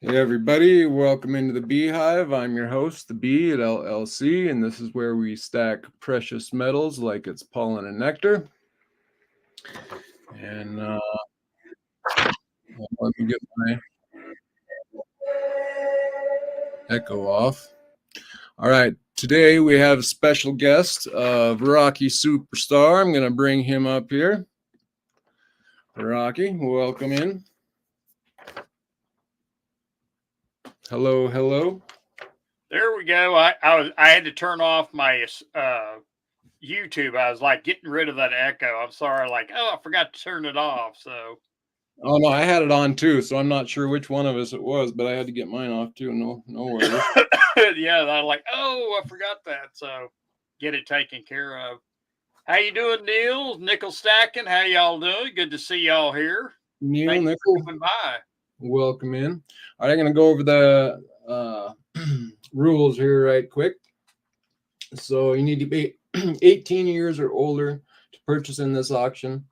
Hey everybody, welcome into the Beehive. I'm your host, the Bee at LLC, and this is where we stack precious metals like it's pollen and nectar. And let me get my echo off. All right, today we have a special guest, Rocky Superstar. I'm going to bring him up here. Rocky, welcome in. Hello, hello. There we go. I had to turn off my YouTube. I was like getting rid of that echo. I'm sorry. I forgot to turn it off. So Oh no, I had it on too, so I'm not sure which one of us it was, but I had to get mine off too. No worries. yeah, I'm like, oh, I forgot that. So get it taken care of. How you doing, Neil? Nickel stacking. How y'all doing? Good to see y'all here. Neil, Thank you Nickel, for coming by. welcome in. All right, I'm going to go over the rules here right quick. So you need to be 18 years or older to purchase in this auction.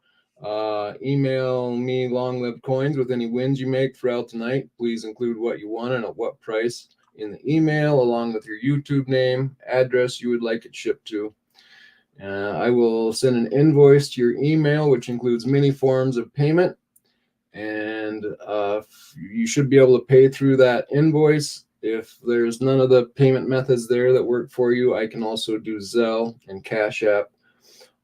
Email me long-lived coins with any wins you make throughout the night. Please include what you won and at what price in the email, along with your YouTube name, address you would like it shipped to. I will send an invoice to your email, which includes many forms of payment. And you should be able to pay through that invoice. If there's none of the payment methods there that work for you, I can also do Zelle and Cash App.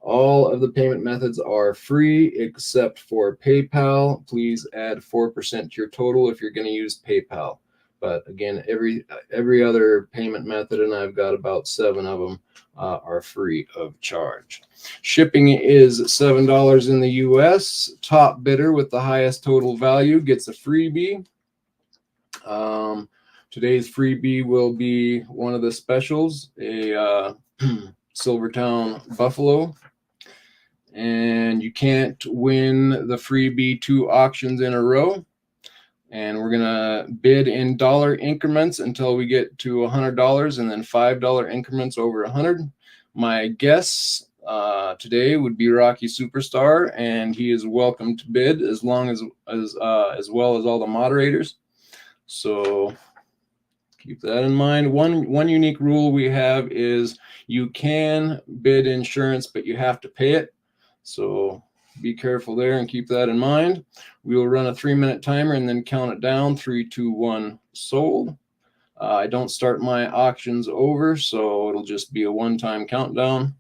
All of the payment methods are free except for PayPal. Please add 4% to your total if you're going to use PayPal. But again, every other payment method, and I've got about 7 of them, are free of charge. Shipping is $7 in the US. Top bidder with the highest total value gets a freebie. Today's freebie will be one of the specials, a Silvertown Buffalo. And you can't win the freebie 2 auctions in a row. And we're going to bid in dollar increments until we get to $100, and then $5 increments over 100. My guess today would be Rocky Superstar, and he is welcome to bid as long as well as all the moderators. So keep that in mind. One unique rule we have is you can bid insurance, but you have to pay it. So be careful there and keep that in mind. We will run a 3-minute timer and then count it down. 3, 2, 1, sold. I don't start my auctions over, so it'll just be a one-time countdown.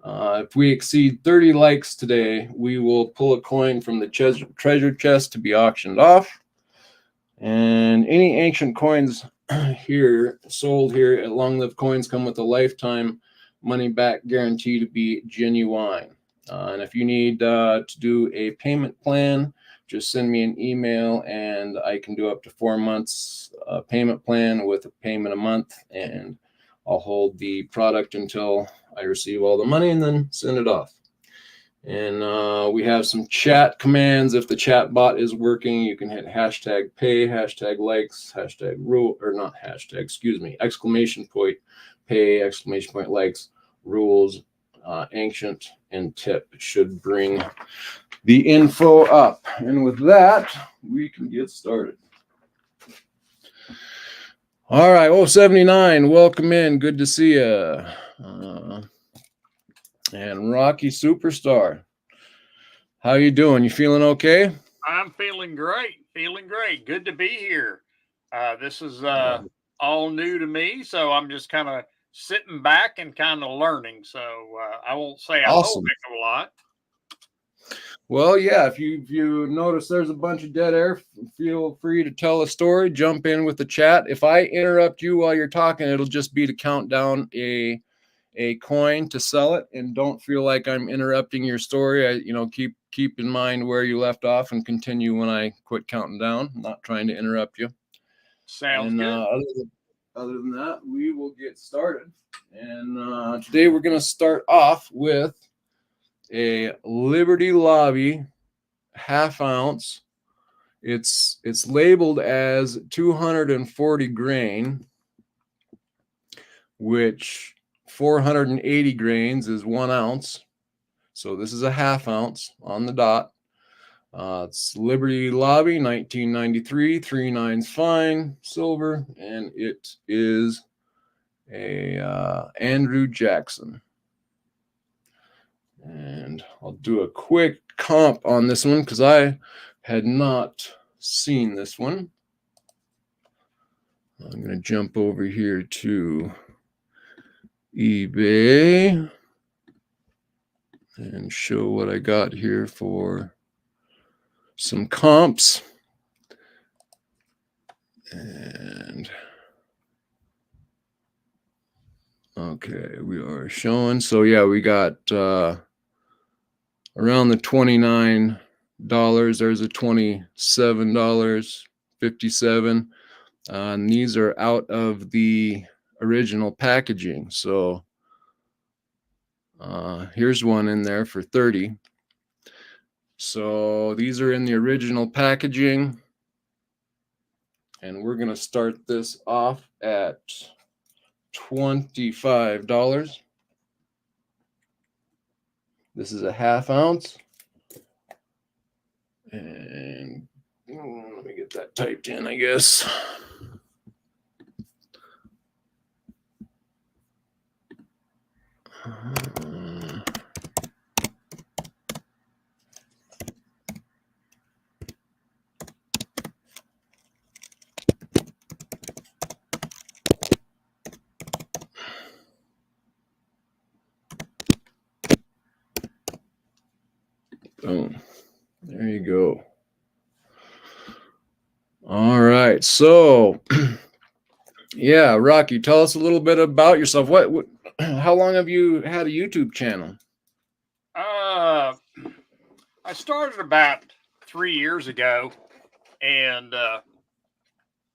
If we exceed 30 likes today, we will pull a coin from the treasure chest to be auctioned off. And any ancient coins here sold here at Long Live Coins come with a lifetime money back guarantee to be genuine. And if you need to do a payment plan, just send me an email and I can do up to 4 months payment plan with a payment a month, and I'll hold the product until I receive all the money and then send it off. And we have some chat commands. If the chat bot is working, you can hit hashtag pay, hashtag likes, hashtag rule, or not hashtag, excuse me, exclamation point pay, exclamation point likes, rules, ancient, and tip. It should bring the info up. And with that, we can get started. All right, 079, welcome in. Good to see you. And Rocky Superstar, how you doing? You feeling okay? I'm feeling great. Feeling great. Good to be here. This is all new to me, so I'm just kind of sitting back and kind of learning. So I won't say a whole heck of a lot. Well, yeah, if you notice there's a bunch of dead air, feel free to tell a story, jump in with the chat. If I interrupt you while you're talking, it'll just be to count down a coin to sell it, and don't feel like I'm interrupting your story. Keep in mind where you left off and continue when I quit counting down. I'm not trying to interrupt you. Sounds good. Other than that, we will get started. And today we're going to start off with a Liberty Lobby half ounce. It's labeled as 240 grain, which 480 grains is 1 ounce. So this is a half ounce on the dot. It's Liberty Lobby, 1993, 3/9 fine, silver, and it is a Andrew Jackson. And I'll do a quick comp on this one because I had not seen this one. I'm going to jump over here to eBay and show what I got here for some comps. And okay, we are showing. So yeah, we got around the $29. There's a $27.57. And these are out of the original packaging. So here's one in there for 30. So these are in the original packaging. And we're going to start this off at $25. This is a 1/2 ounce. And let me get that typed in, I guess. Boom. There you go. All right. So, yeah, Rocky, tell us a little bit about yourself. How long have you had a YouTube channel? I started about 3 years ago and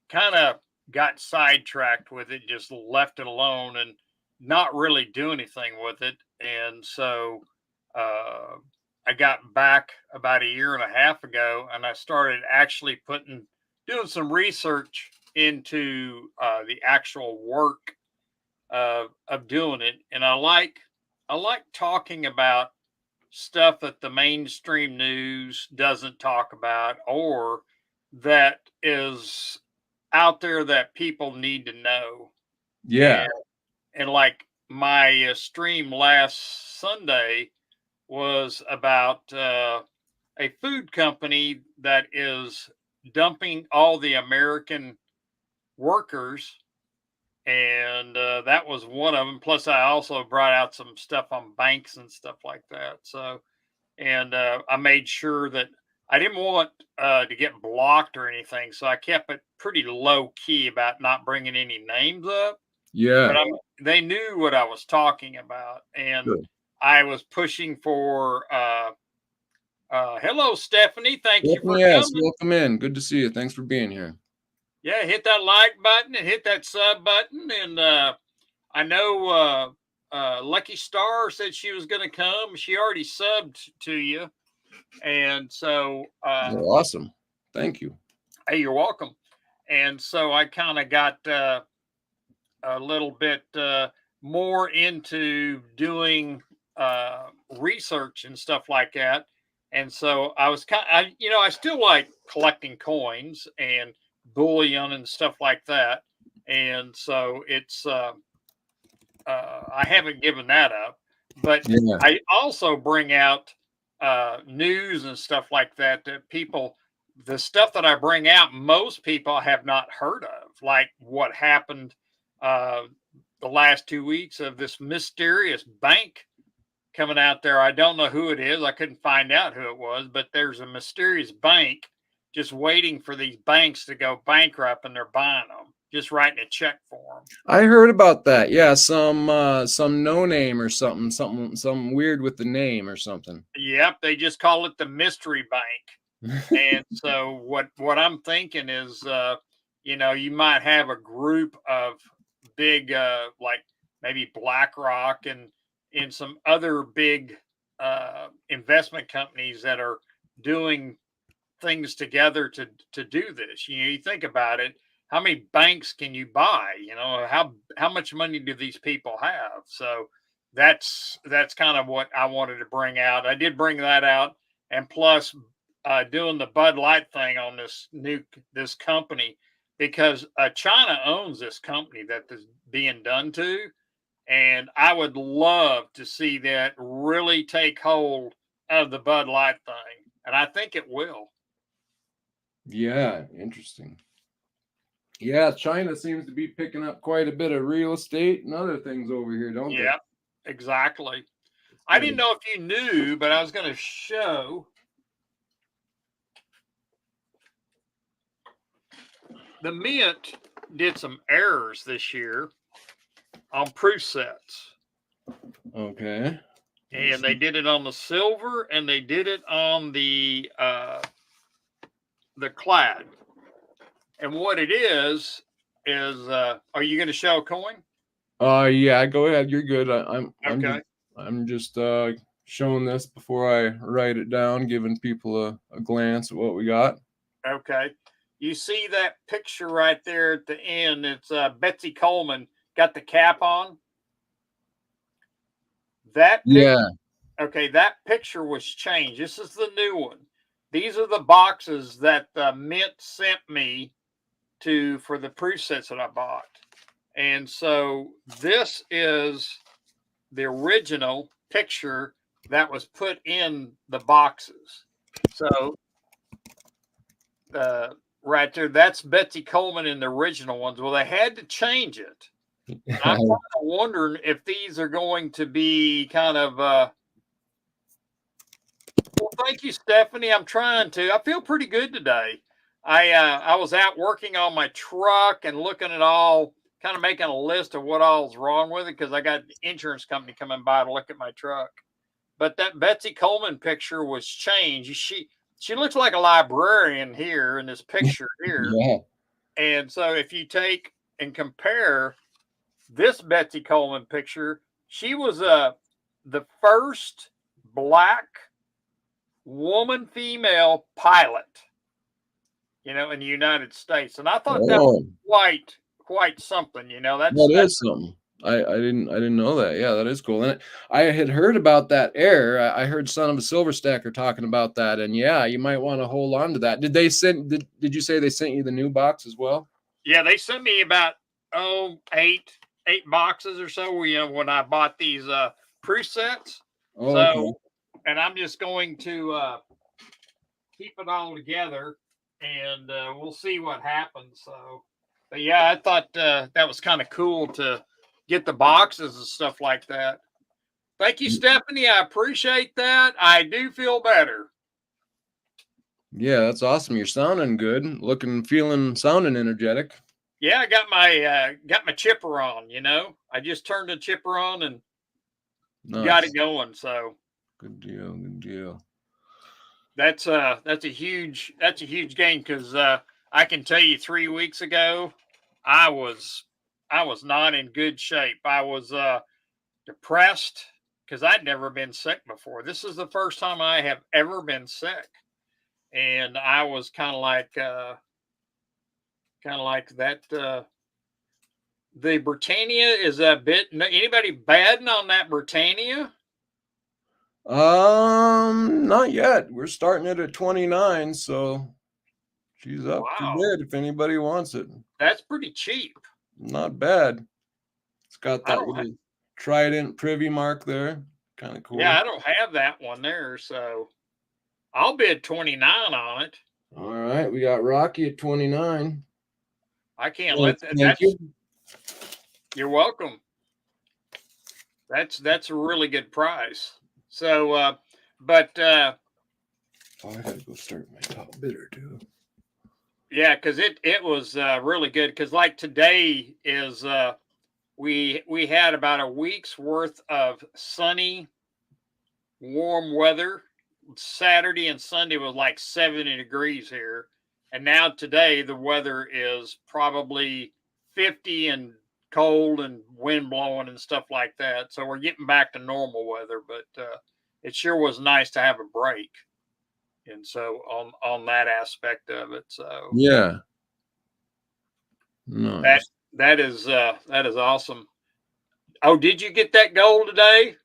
kind of got sidetracked with it, just left it alone and not really do anything with it. And so I got back about 1.5 years ago and I started actually doing some research into the actual work of doing it. And I like talking about stuff that the mainstream news doesn't talk about or that is out there that people need to know. Yeah. And like my stream last Sunday was about a food company that is dumping all the American workers, and that was one of them. Plus, I also brought out some stuff on banks and stuff like that. So, and I made sure that I didn't want to get blocked or anything, so I kept it pretty low key about not bringing any names up. Yeah. But they knew what I was talking about, and Good. I was pushing for. Hello, Stephanie. Thank you for Yes, coming. welcome in. Good to see you. Thanks for being here. Yeah, hit that like button and hit that sub button. And I know Lucky Star said she was going to come. She already subbed to you. And so, Awesome. Thank you. hey, you're welcome. And so I kind of got a little bit more into doing research and stuff like that. And so I was I still like collecting coins and bullion and stuff like that. And so it's, I haven't given that up, but Yeah. I also bring out news and stuff like that the stuff that I bring out, most people have not heard of, like what happened uh, the last 2 weeks of this mysterious bank coming out there. I don't know who it is. I couldn't find out who it was, but there's a mysterious bank just waiting for these banks to go bankrupt, and they're buying them, just writing a check for them. I heard about that. Yeah, some no name or something weird with the name or something. Yep, they just call it the mystery bank. And so what I'm thinking is, you might have a group of big, like maybe BlackRock and some other big investment companies that are doing things together to do this. You think about it, how many banks can you buy? How much money do these people have? So that's kind of what I wanted to bring out. I did bring that out, and plus doing the Bud Light thing on this company because China owns this company that is being done to, and I would love to see that really take hold of the Bud Light thing, and I think it will. Yeah, interesting. Yeah, China seems to be picking up quite a bit of real estate and other things over here, don't they? Yeah, exactly. I didn't know if you knew, but I was going to show. The Mint did some errors this year on proof sets. Okay. And they did it on the silver and they did it on the clad. And what it is are you going to show a coin? Yeah, go ahead. You're good. Okay. I'm just showing this before I write it down, giving people a glance at what we got. Okay. You see that picture right there at the end? It's Betsy Coleman got the cap on. That picture, Yeah. okay, that picture was changed. This is the new one. These are the boxes that the Mint sent me for the proof sets that I bought. And so this is the original picture that was put in the boxes. So right there, that's Betsy Coleman in the original ones. Well, they had to change it. I'm kind of wondering if these are going to be kind of well, thank you, Stephanie. I'm trying to. I feel pretty good today. I was out working on my truck and looking at all, kind of making a list of what all's wrong with it because I got the insurance company coming by to look at my truck. But that Betsy Coleman picture was changed. She looks like a librarian here in this picture here. Yeah. And so if you take and compare this Betsy Coleman picture, she was the first black woman female pilot, in the United States. And I thought that was quite something, that is something. I didn't know that. Yeah, that is cool. And I had heard about that error. I heard Son of a Silver Stacker talking about that. And yeah, you might want to hold on to that. Did you say they sent you the new box as well? Yeah, they sent me about eight boxes or so, when I bought these presets. Oh, So okay. and I'm just going to keep it all together and we'll see what happens. So but yeah, I thought that was kind of cool to get the boxes and stuff like that. Thank you, Stephanie. I appreciate that. I do feel better. Yeah, that's awesome. You're sounding good. Sounding energetic. Yeah, I got my chipper on, I just turned the chipper on and got it going. So good deal. Good deal. That's a huge game because I can tell you 3 weeks ago I was not in good shape. I was depressed because I'd never been sick before. This is the first time I have ever been sick, and I was kind of like that. The Britannia is a bit. Anybody batting on that Britannia? Not yet. We're starting it at 29, so she's up for bid if anybody wants it. That's pretty cheap. Not bad. It's got that little trident privy mark there. Kind of cool. Yeah, I don't have that one there, so I'll bid 29 on it. All right, we got Rocky at 29. I can't let that. Thank you. You're welcome. That's a really good price. So, but I had to go start my top bidder too. Yeah, because it was really good. Because like today is we had about a week's worth of sunny, warm weather. Saturday and Sunday was like 70 degrees here, and now today the weather is probably 50 and cold and wind blowing and stuff like that. So we're getting back to normal weather, but it sure was nice to have a break. And so on that aspect of it, so yeah, nice. that is awesome. Oh, did you get that goal today?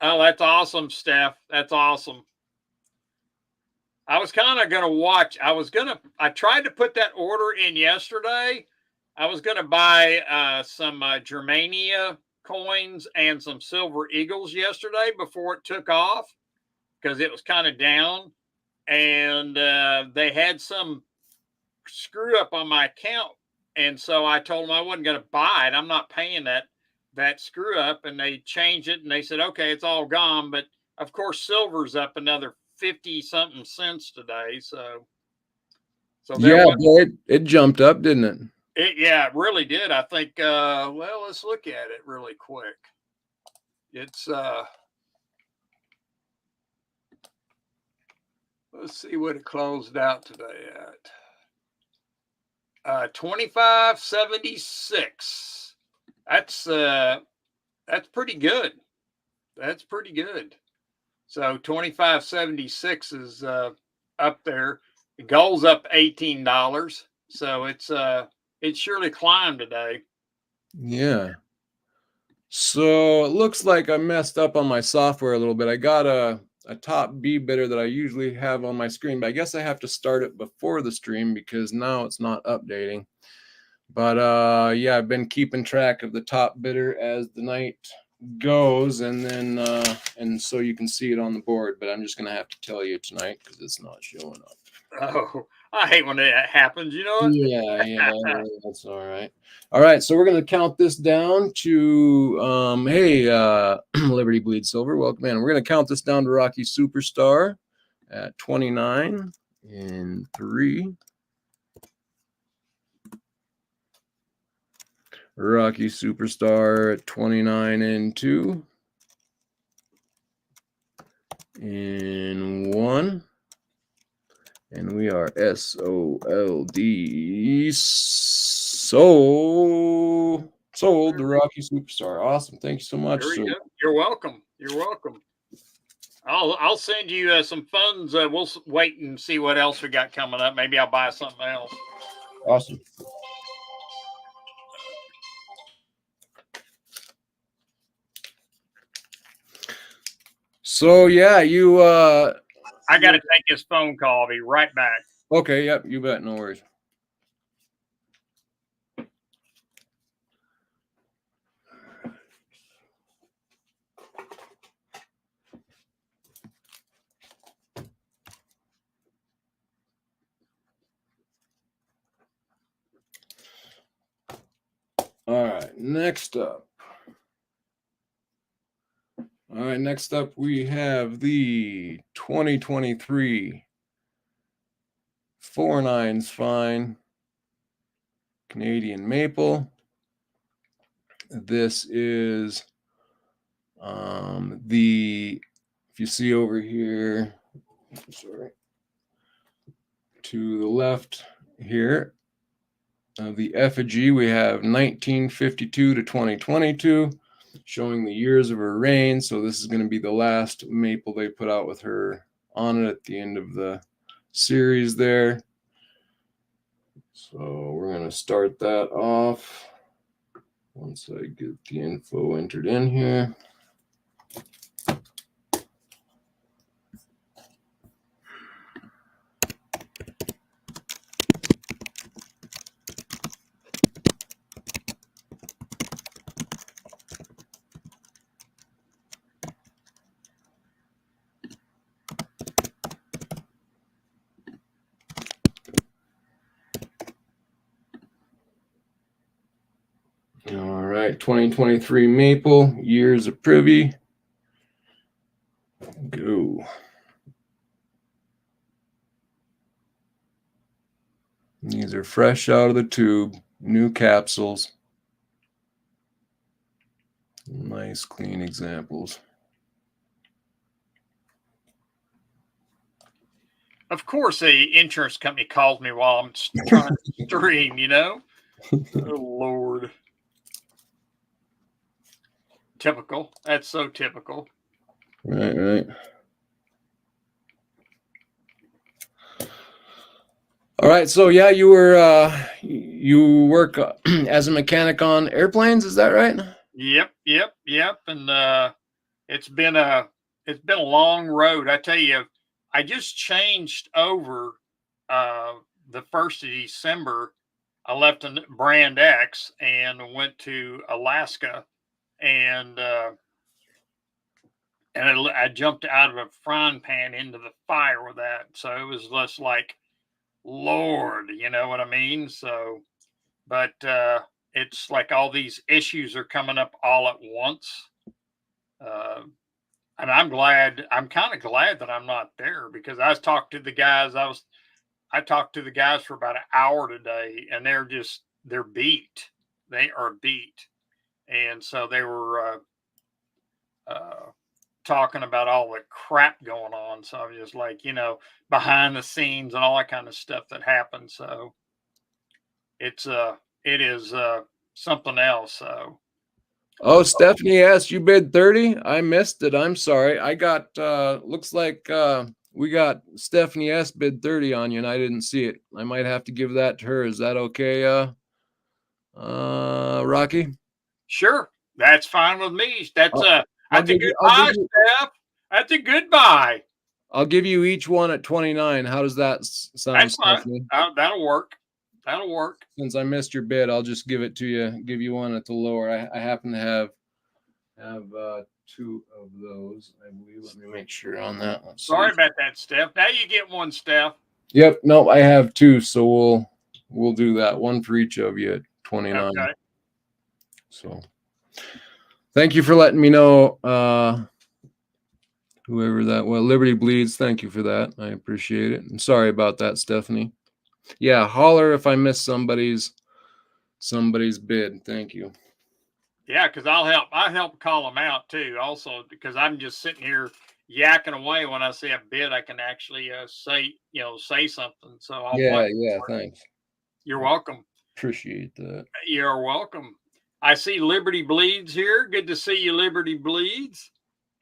Oh, that's awesome, Steph. That's awesome. I was kind of going to watch. I tried to put that order in yesterday. I was going to buy some Germania coins and some silver eagles yesterday before it took off because it was kind of down. And they had some screw up on my account. And so I told them I wasn't going to buy it. I'm not paying that screw up. And they changed it and they said, okay, it's all gone. But of course, silver's up another 50 something cents today. So Yeah, boy, it jumped up, didn't it? Yeah, it really did. I think, well, let's look at it really quick. It's, let's see what it closed out today at. 25.76. That's pretty good. That's pretty good. So 25.76 is up there. The gold's up $18. So it surely climbed today. Yeah. So it looks like I messed up on my software a little bit. I got a top B bidder that I usually have on my screen, but I guess I have to start it before the stream because now it's not updating. But yeah, I've been keeping track of the top bidder as the night goes, and then and so you can see it on the board, but I'm just gonna have to tell you tonight because it's not showing up. Oh, I hate when that happens, you know? Yeah, that's all right. All right, so we're gonna count this down to hey, Liberty Bleed Silver, welcome in. We're gonna count this down to Rocky Superstar at 29 in 3. Rocky Superstar at 29 in 2. In 1. And we are SOLD. Sold the Rocky Superstar. Awesome. Thank you so much. There you go. You're welcome. You're welcome. I'll send you some funds. We'll wait and see what else we got coming up. Maybe I'll buy something else. Awesome. So yeah, you I got to take this phone call. I'll be right back. Okay, yep, you bet. No worries. All right, next up. All right, next up we have the 2023 4.9s fine Canadian maple. This is if you see over here, sorry, to the left here of the effigy, we have 1952 to 2022, showing the years of her reign. So this is going to be the last maple they put out with her on it at the end of the series there. So we're going to start that off once I get the info entered in here. All right, 2023 maple, years of privy. Go. These are fresh out of the tube, new capsules. Nice, clean examples. Of course, the insurance company calls me while I'm trying to stream, you know? Oh, Lord. Typical. That's so typical. Right. All right, so yeah, you work as a mechanic on airplanes, is that right? Yep. And it's been a long road. I tell you, I just changed over the 1st of December. I left a brand X and went to Alaska, and I jumped out of a frying pan into the fire with that. So it was just like, Lord, you know what I mean? So, but it's like all these issues are coming up all at once. Uh, and I'm kind of glad that I'm not there, because I talked to the guys. I talked to the guys for about an hour today, and they're beat. They are beat. And so they were talking about all the crap going on. So I was just like, behind the scenes and all that kind of stuff that happened. So it is something else. So Oh, Stephanie asked, you bid 30? I missed it. I'm sorry. I got looks like we got Stephanie S bid 30 on you, and I didn't see it. I might have to give that to her. Is that okay, Rocky? sure, that's fine with me. That's I'll that's a give you goodbye, Steph. That's a goodbye. I'll give you each one at 29. How does that sound, That's fine. Stephanie? That'll work. That'll work. Since I missed your bid, I'll just give it to you. Give you one at the lower. I happen to have two of those, I believe. Let me make sure on that. Sorry about that, Steph. Now you get one, Steph. Yep. No, I have two, so we'll do that. One for each of you at 29. Okay. So thank you for letting me know. Whoever that was, Liberty Bleeds, thank you for that. I appreciate it. I'm sorry about that, Stephanie. Yeah, holler if I miss somebody's bid. Thank you. Yeah, because I'll help call them out too. Also, because I'm just sitting here yakking away. When I see a bid, I can actually say something. So I'll thanks. You're welcome. Appreciate that. You're welcome. I see Liberty Bleeds here. Good to see you, Liberty Bleeds.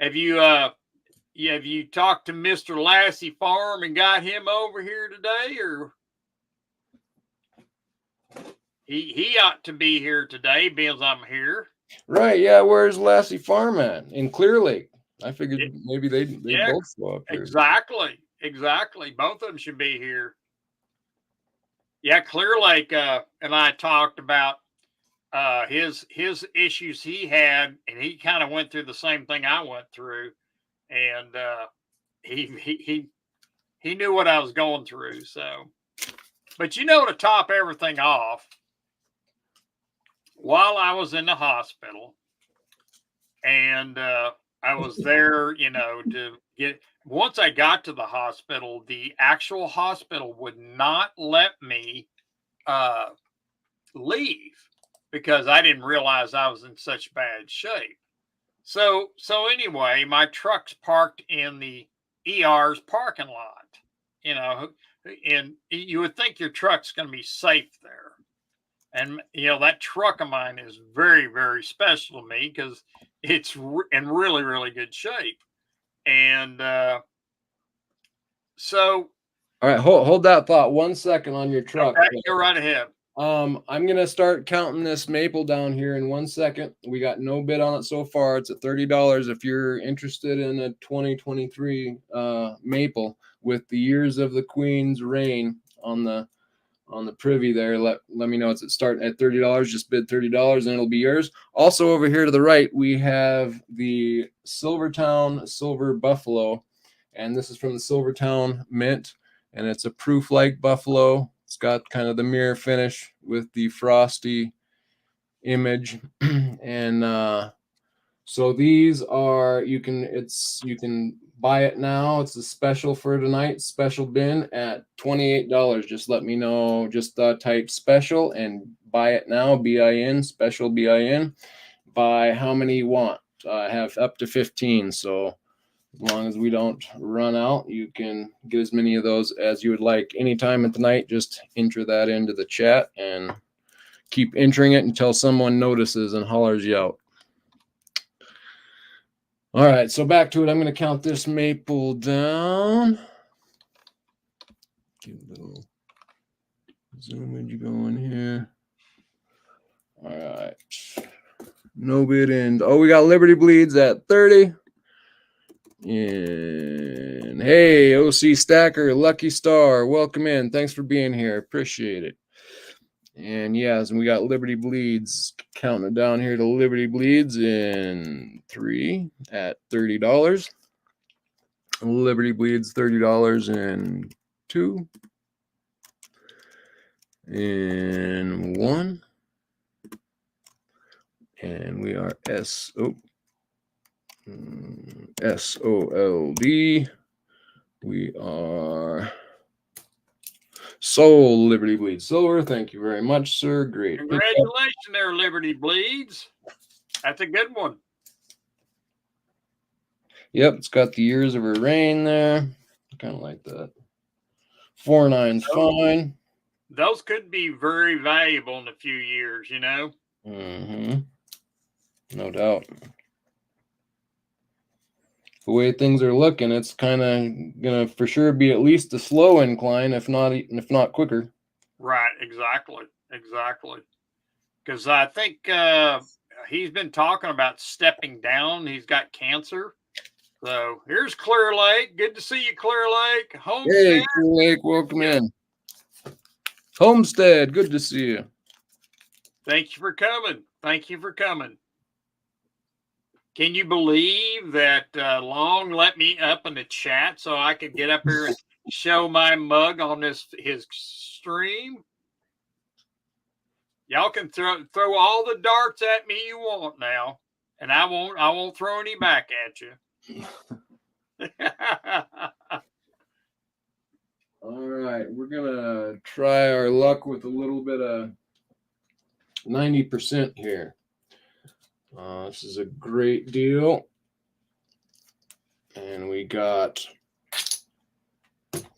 Have you talked to Mr. Lassie Farm and got him over here today, or he ought to be here today because I'm here. Right, yeah. Where's Lassie Farm at? In Clear Lake. I figured maybe they both show up here. Exactly. Both of them should be here. Yeah, Clear Lake and I talked about his issues he had, and he kind of went through the same thing I went through, and he knew what I was going through. So, but to top everything off, while I was in the hospital, and I was there, to get. Once I got to the hospital, the actual hospital would not let me leave because I didn't realize I was in such bad shape. So anyway, my truck's parked in the ER's parking lot, and you would think your truck's going to be safe there. And, that truck of mine is very, very special to me because it's in really, really good shape. And so. All right, hold that thought 1 second on your truck. Okay, go right ahead. I'm going to start counting this maple down here in 1 second. We got no bid on it so far. It's at $30. If you're interested in a 2023 maple with the Years of the Queen's reign on the privy there, let me know. It's starting at $30. Just bid $30 and it'll be yours. Also over here to the right, we have the Silvertown Silver Buffalo, and this is from the Silvertown Mint, and it's a proof-like buffalo. It's got kind of the mirror finish with the frosty image. And so these are, you can buy it now. It's a special for tonight, special bin at $28. Just let me know, just type special and buy it now, BIN, special BIN. Buy how many you want. I have up to 15, so as long as we don't run out, you can get as many of those as you would like. Anytime at the night, just enter that into the chat and keep entering it until someone notices and hollers you out. All right, so back to it. I'm going to count this maple down. Get a little zoomage going here. All right. No bid in. Oh, we got Liberty Bleeds at 30. And hey, OC Stacker, Lucky Star, welcome in. Thanks for being here. Appreciate it. And yes, and we got Liberty Bleeds counting it down here to Liberty Bleeds in 3 at $30. Liberty Bleeds $30 in 2 and 1. And we are SOLD. We are Soul Liberty Bleeds Silver. Thank you very much, sir. Great. Congratulations there, Liberty Bleeds. That's a good one. Yep, it's got the years of her reign there. Kind of like that. 4-9's fine. Those could be very valuable in a few years, you know? Mm-hmm. No doubt. The way things are looking, it's kind of gonna for sure be at least a slow incline, if not quicker. Right, exactly. Because I think he's been talking about stepping down. He's got cancer. So here's Clear Lake. Good to see you, Clear Lake. Homestead. Hey, Clear Lake, welcome in. Homestead, good to see you. Thank you for coming. Can you believe that Long let me up in the chat so I could get up here and show my mug on his stream? Y'all can throw all the darts at me you want now, and I won't throw any back at you. All right, we're gonna try our luck with a little bit of 90% here. This is a great deal, and we got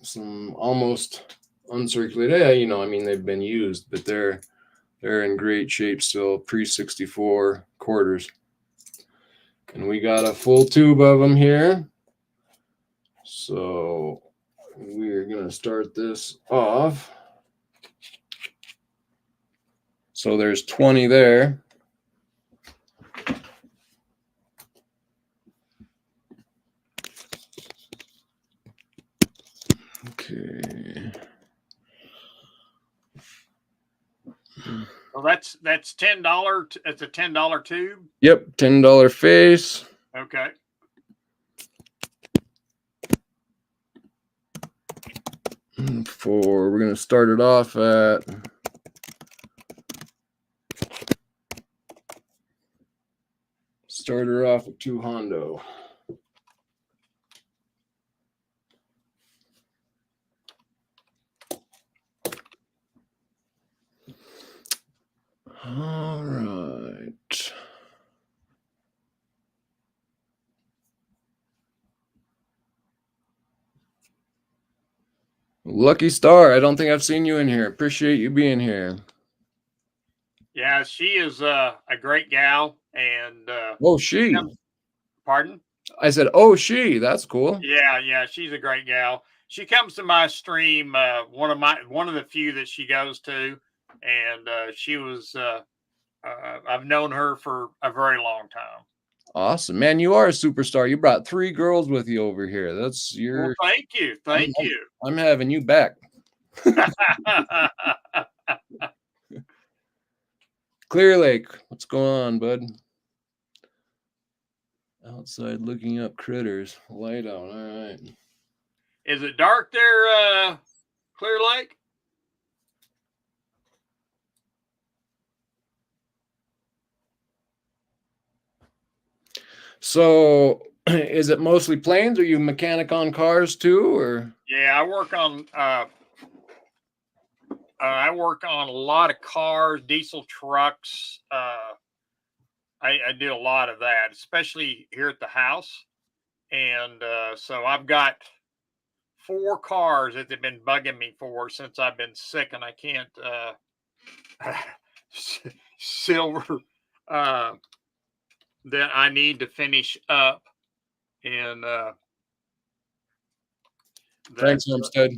some almost uncirculated. You know, I mean, they've been used, but they're in great shape still. Pre-64 quarters, and we got a full tube of them here. So we're gonna start this off. So there's 20 there. Okay. Well, that's $10. It's a $10 tube. Yep, $10 face. Okay. We're gonna start it off at at 2 Hondo. All right. Lucky Star, I don't think I've seen you in here. Appreciate you being here. Yeah, she is a great gal, and she. Pardon? I said, oh, she. That's cool. Yeah, she's a great gal. She comes to my stream, one of the few that she goes to, and she was. I've known her for a very long time. Awesome, man! You are a superstar. You brought 3 girls with you over here. That's your. Well, thank you. I'm having you back. Clear Lake, what's going on, bud? Outside looking up critters. Light out. All right. Is it dark there, Clear Lake? So, is it mostly planes? Are you a mechanic on cars too, or? Yeah, I work on a lot of cars, diesel trucks. I do a lot of that, especially here at the house. And so I've got 4 cars that they've been bugging me for since I've been sick, and I can't silver that I need to finish up. And thanks, Homestead.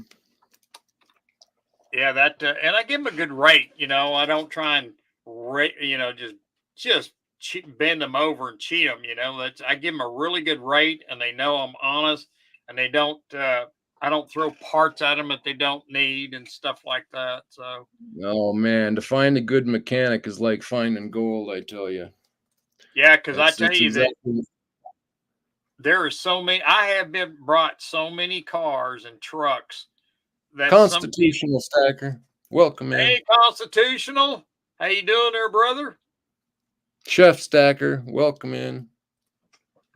Yeah, that and I give them a good rate. You know, I don't try and rate. You know, just bend them over and cheat them. You know, I give them a really good rate, and they know I'm honest, and they don't. I don't throw parts at them that they don't need and stuff like that. So, Oh man, to find a good mechanic is like finding gold, I tell you. yeah, because I tell It's you that exactly there are so many. I have been brought so many cars and trucks that some people. constitutional stacker. Welcome in. Hey, Constitutional, how you doing there, brother? Chef stacker, welcome in.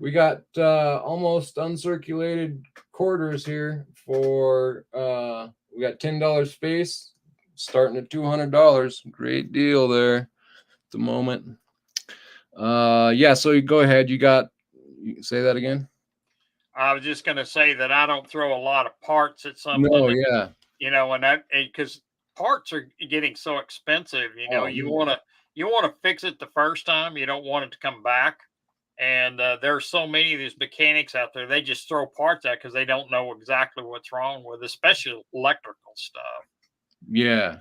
We got almost uncirculated quarters here for we got $10 space starting at $200. Great deal there at the moment. Yeah, so you go ahead. You say that again? I was just going to say that I don't throw a lot of parts at something, No, yeah. you know, and that because parts are getting so expensive. You know, Oh, you want to fix it the first time. You don't want it to come back. And there are so many of these mechanics out there. They just throw parts out because they don't know exactly what's wrong with, especially electrical stuff. yeah.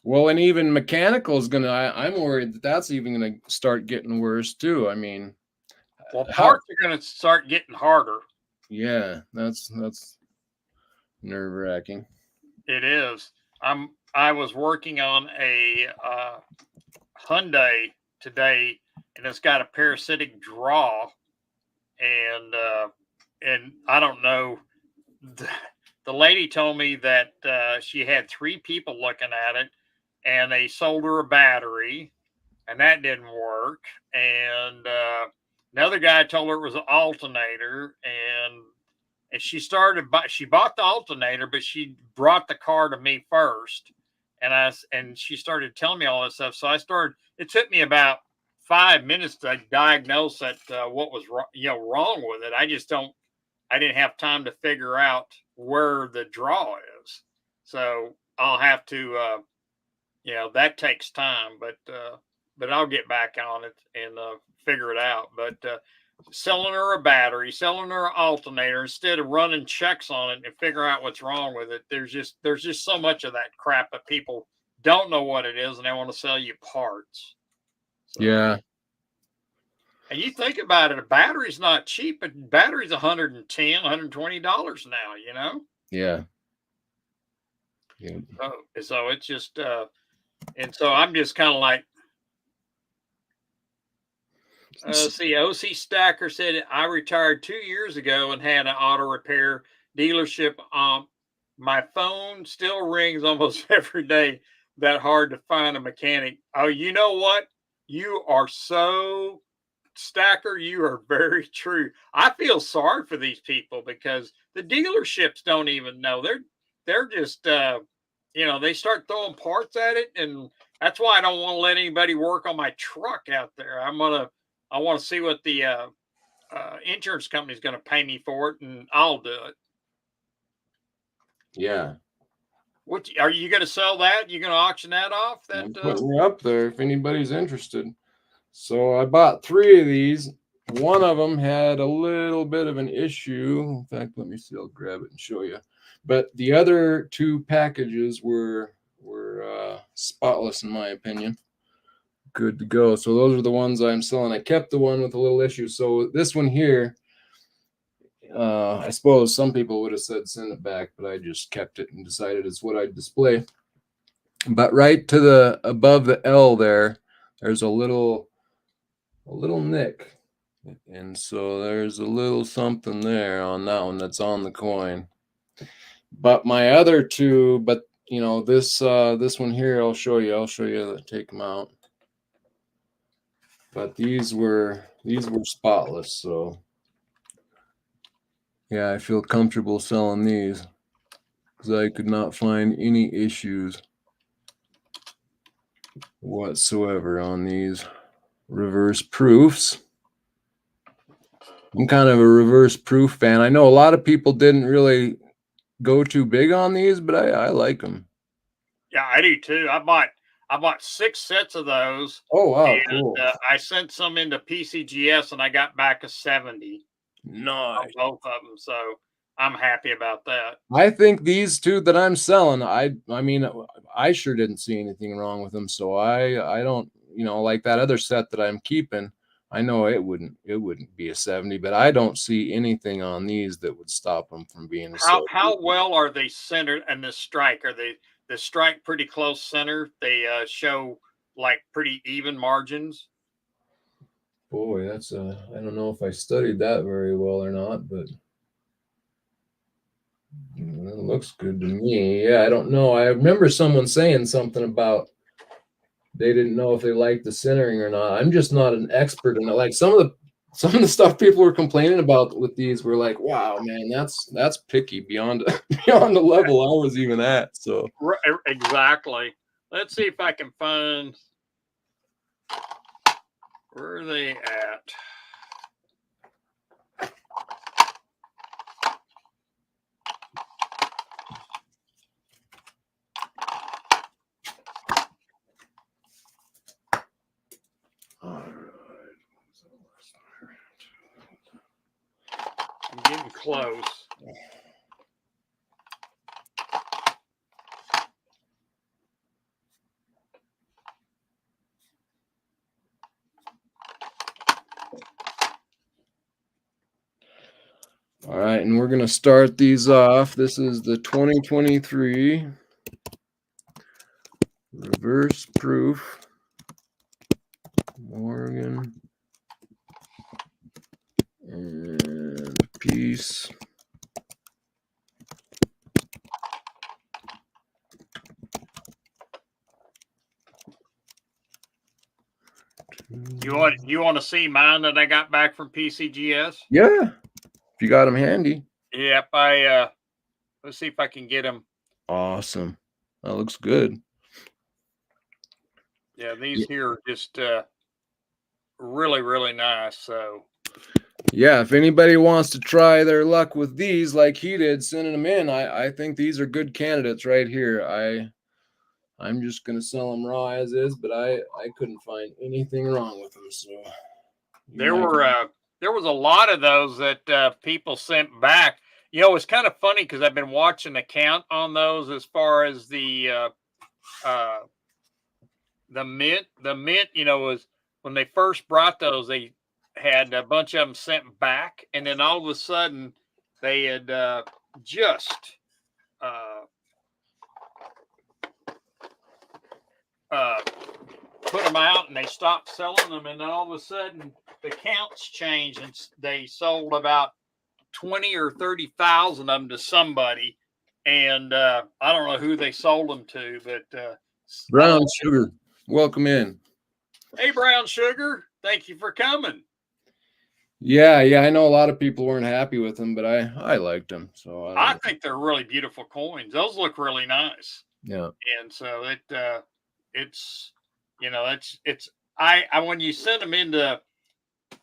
Well, and even mechanical is I'm worried that that's even gonna start getting worse too. I mean, Well, how? parts are going to start getting harder. Yeah, that's nerve wracking. It is. I was working on a Hyundai today, and it's got a parasitic draw, and I don't know. The lady told me that she had 3 people looking at it, and they sold her a battery, and that didn't work. And another guy told her it was an alternator, and she bought the alternator, but she brought the car to me first, and she started telling me all this stuff. So it took me about 5 minutes to diagnose that what was wrong with it. I didn't have time to figure out where the draw is. So I'll have to that takes time, but I'll get back on it and figure it out. But selling her a battery, selling her an alternator instead of running checks on it and figure out what's wrong with it. There's just so much of that crap that people don't know what it is and they want to sell you parts. So, yeah. And you think about it, a battery's not cheap, but battery's $110, $120 now, you know? Yeah. Yeah. So it's just and so I'm just kind of like, see, OC Stacker said, I retired 2 years ago and had an auto repair dealership. My phone still rings almost every day. That hard to find a mechanic. Oh, you know what? You are so Stacker. You are very true. I feel sorry for these people because the dealerships don't even know. They're just they start throwing parts at it, and that's why I don't want to let anybody work on my truck out there. I want to see what the insurance company is going to pay me for it, and I'll do it. Yeah. What are you going to sell that? You going to auction that off? I'm putting you up there if anybody's interested. So I bought 3 of these. One of them had a little bit of an issue. In fact, let me see. I'll grab it and show you. But the other 2 packages were spotless in my opinion. Good to go. So those are the ones I'm selling. I kept the one with a little issue. So this one here, I suppose some people would have said send it back, but I just kept it and decided it's what I'd display. But right to the above the L there's a little nick. And so there's a little something there on that one that's on the coin. But my other 2, this one here, I'll show you, take them out. But these were spotless, so yeah, I feel comfortable selling these because I could not find any issues whatsoever on these reverse proofs. I'm kind of a reverse proof fan. I know a lot of people didn't really go too big on these, but I like them. Yeah, I do too. I bought 6 sets of those. Oh wow, and, cool! I sent some into PCGS and I got back a 70. Nice. On both of them, so I'm happy about that. I think these 2 that I'm selling, I mean, I sure didn't see anything wrong with them, so I don't like that other set that I'm keeping, I know it wouldn't be a 70, but I don't see anything on these that would stop them from being a 70. How well are they centered and the strike? Are they the strike pretty close center? They show like pretty even margins. Boy, I don't know if I studied that very well or not, but it looks good to me. Yeah, I don't know. I remember someone saying something about they didn't know if they liked the centering or not. I'm just not an expert in it. Like some of the stuff people were complaining about with these were like, wow, man, that's picky beyond beyond the level I was even at. So Exactly. Let's see if I can find where are they at. I'm getting close. All right, and we're going to start these off. This is the 2023 reverse proof Morgan and Peace. You want to see mine that I got back from PCGS? Yeah, if you got them handy. Yep, let's see if I can get them. Awesome. That looks good. Yeah, these here are just really, really nice. So yeah, if anybody wants to try their luck with these like he did, sending them in, I think these are good candidates right here. I'm just gonna sell them raw as is, but I couldn't find anything wrong with them. So there was a lot of those that people sent back. It's kind of funny because I've been watching the count on those as far as the mint. The mint, was when they first brought those, they had a bunch of them sent back, and then all of a sudden they had just put them out, and they stopped selling them, and then all of a sudden the counts changed, and they sold about 20 or 30,000 of them to somebody, and I don't know who they sold them to, but Brown Sugar, welcome in. Hey, Brown Sugar, thank you for coming. Yeah, I know a lot of people weren't happy with them, but I liked them. So I think they're really beautiful coins. Those look really nice. Yeah, and so it's I when you send them into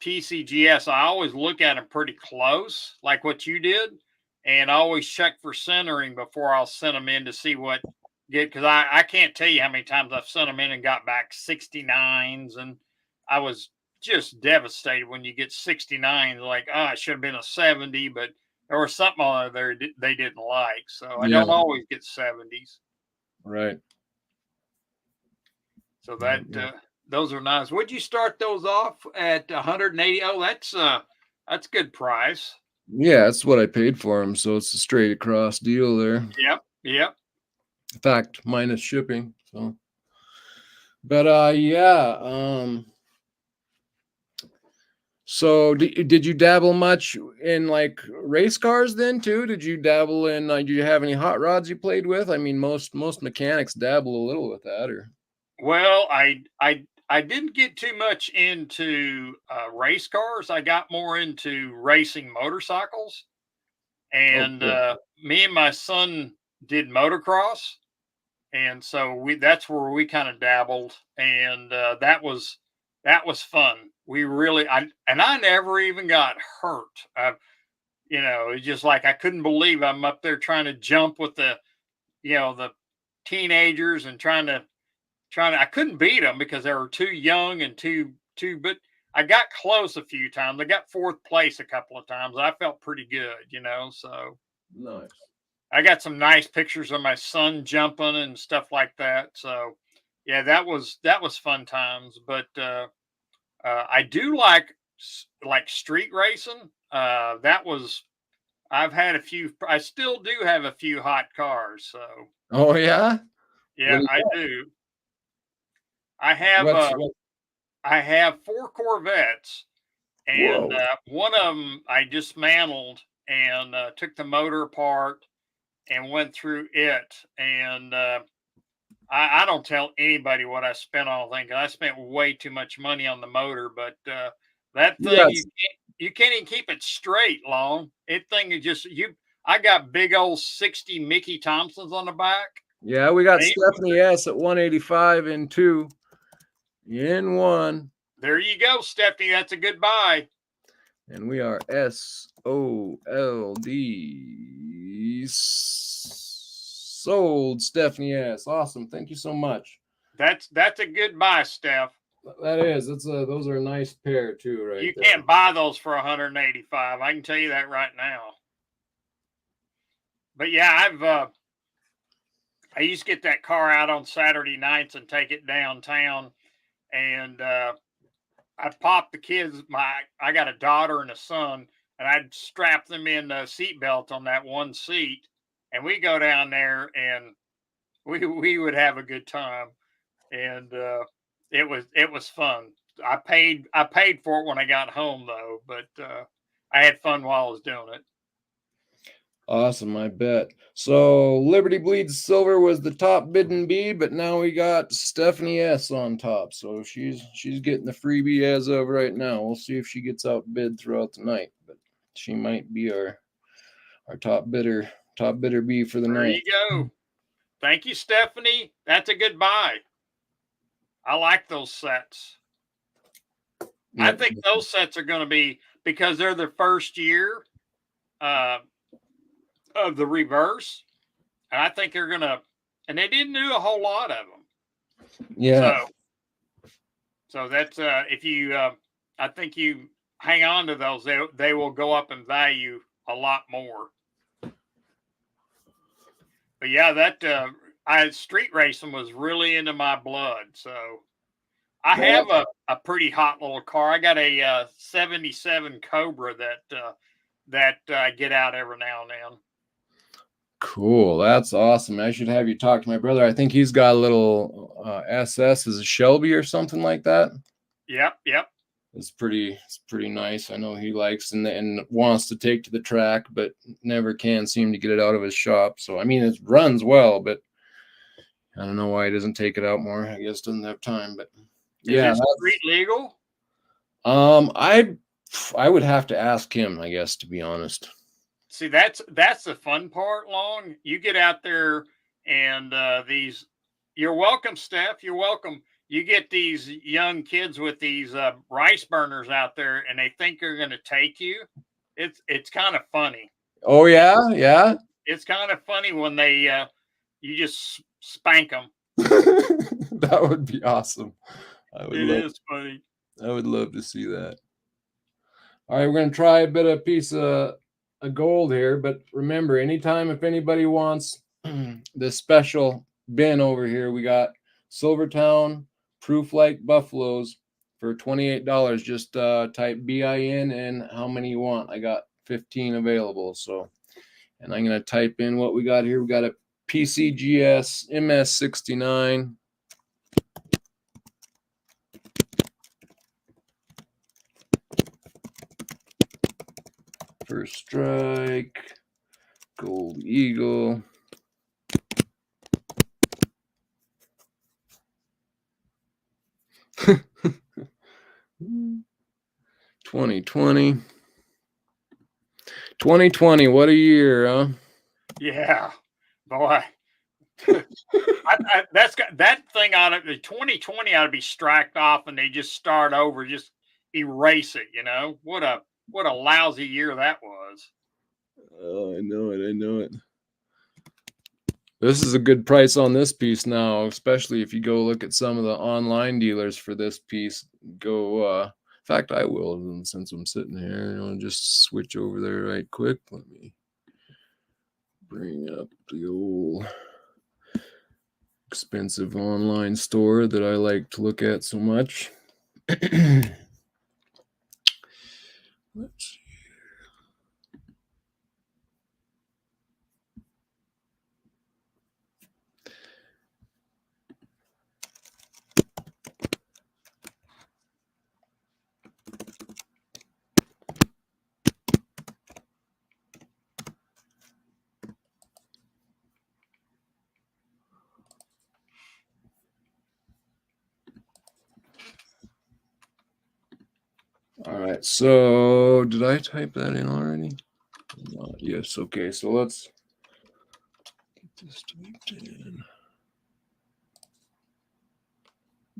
PCGS, I always look at them pretty close, like what you did, and I always check for centering before I'll send them in to see what get, because I can't tell you how many times I've sent them in and got back 69s, and I was just devastated when you get 69s, like, oh, it should have been a 70, but there was something on there they didn't like, so I don't always get 70s. Right. So that those are nice. Would you start those off at 180? Oh, that's good price. Yeah, that's what I paid for them. So it's a straight across deal there. Yep. In fact, minus shipping. So, but yeah. So did you dabble much in like race cars then too? Did you dabble in? Do you have any hot rods you played with? I mean, most mechanics dabble a little with that, or. Well, I didn't get too much into race cars. I got more into racing motorcycles, and me and my son did motocross, and so that's where we kind of dabbled, and that was fun. We really I never even got hurt. It's just like I couldn't believe I'm up there trying to jump with the teenagers and trying to I couldn't beat them because they were too young and too but I got close a few times. I got fourth place a couple of times. I felt pretty good, so nice. I got some nice pictures of my son jumping and stuff like that. So Yeah, that was fun times. But I do like street racing. That was I've had a few. I still do have a few hot cars. So Oh yeah. What yeah, do I you do. I have what? I have four Corvettes, and Whoa. one of them I dismantled and took the motor apart and went through it. And I don't tell anybody what I spent on the thing 'cause I spent way too much money on the motor. But that thing Yes. you can't even keep it straight long. It thing is just you. I got big old 60 Mickey Thompsons on the back. Yeah, we got Ain't- Stephanie S at 185 in 2 in 1. There you go, Stephanie. That's a good buy. And we are SOLD sold Stephanie S. Awesome. Thank you so much. That's a good buy, Steph. That is. Those are a nice pair too, right You there. can't buy those for 185. I can tell you that right now. But yeah, I used to get that car out on Saturday nights and take it downtown, and I'd pop the kids. I got a daughter and a son, and I'd strap them in the seatbelt on that one seat, and we go down there and we would have a good time, and it was fun. I paid for it when I got home though, but I had fun while I was doing it. Awesome, I bet. So Liberty Bleeds Silver was the top bidding bee, but now we got Stephanie S on top. So she's getting the freebie as of right now. We'll see if she gets outbid throughout the night, but she might be our top bidder bee for the There night. you go. Thank you, Stephanie. That's a good buy. I like those sets. I Yep. think those sets are going to be because they're the first year uh, of the reverse, and I think they're going to. And they didn't do a whole lot of them, Yeah. so that's if you. I think you hang on to those, they will go up in value a lot more. But yeah, that I street racing was really into my blood, so I have a pretty hot little car. I got a 77 Cobra that I get out every now and then. Cool. That's awesome. I should have you talk to my brother. I think he's got a little SS is a Shelby or something like that. Yep. It's pretty nice. I know he likes and wants to take to the track, but never can seem to get it out of his shop. So I mean, it runs well, but I don't know why he doesn't take it out more. I guess doesn't have time. But yeah, Is it street legal? I would have to ask him, I guess, to be honest. See, that's the fun part. Long you get out there and these. You're welcome, Steph. You're welcome. You get these young kids with these rice burners out there, and they think they're going to take you. It's kind of funny. Oh yeah. It's kind of funny when they you just spank them. That would be awesome. It is funny. I would love to see that. All right, we're going to try a bit of piece of gold here, but remember, anytime if anybody wants this special bin over here, we got Silvertown Proof Like Buffaloes for $28. Just type BIN and how many you want. I got 15 available. So, and I'm going to type in what we got here. We got a PCGS MS69. First strike, Gold Eagle. $2020. 2020, what a year, huh? Yeah, boy. That thing ought to the 2020 ought to be stracked off, and they just start over, just erase it. You know what a lousy year that was. Oh, I know it. This is a good price on this piece now, especially if you go look at some of the online dealers for this piece. Go, in fact, I will, since I'm sitting here. I'll just switch over there right quick. Let me bring up the old expensive online store that I like to look at so much. Let's see. All right, so did I type that in already? Yes, okay, so let's get this typed in.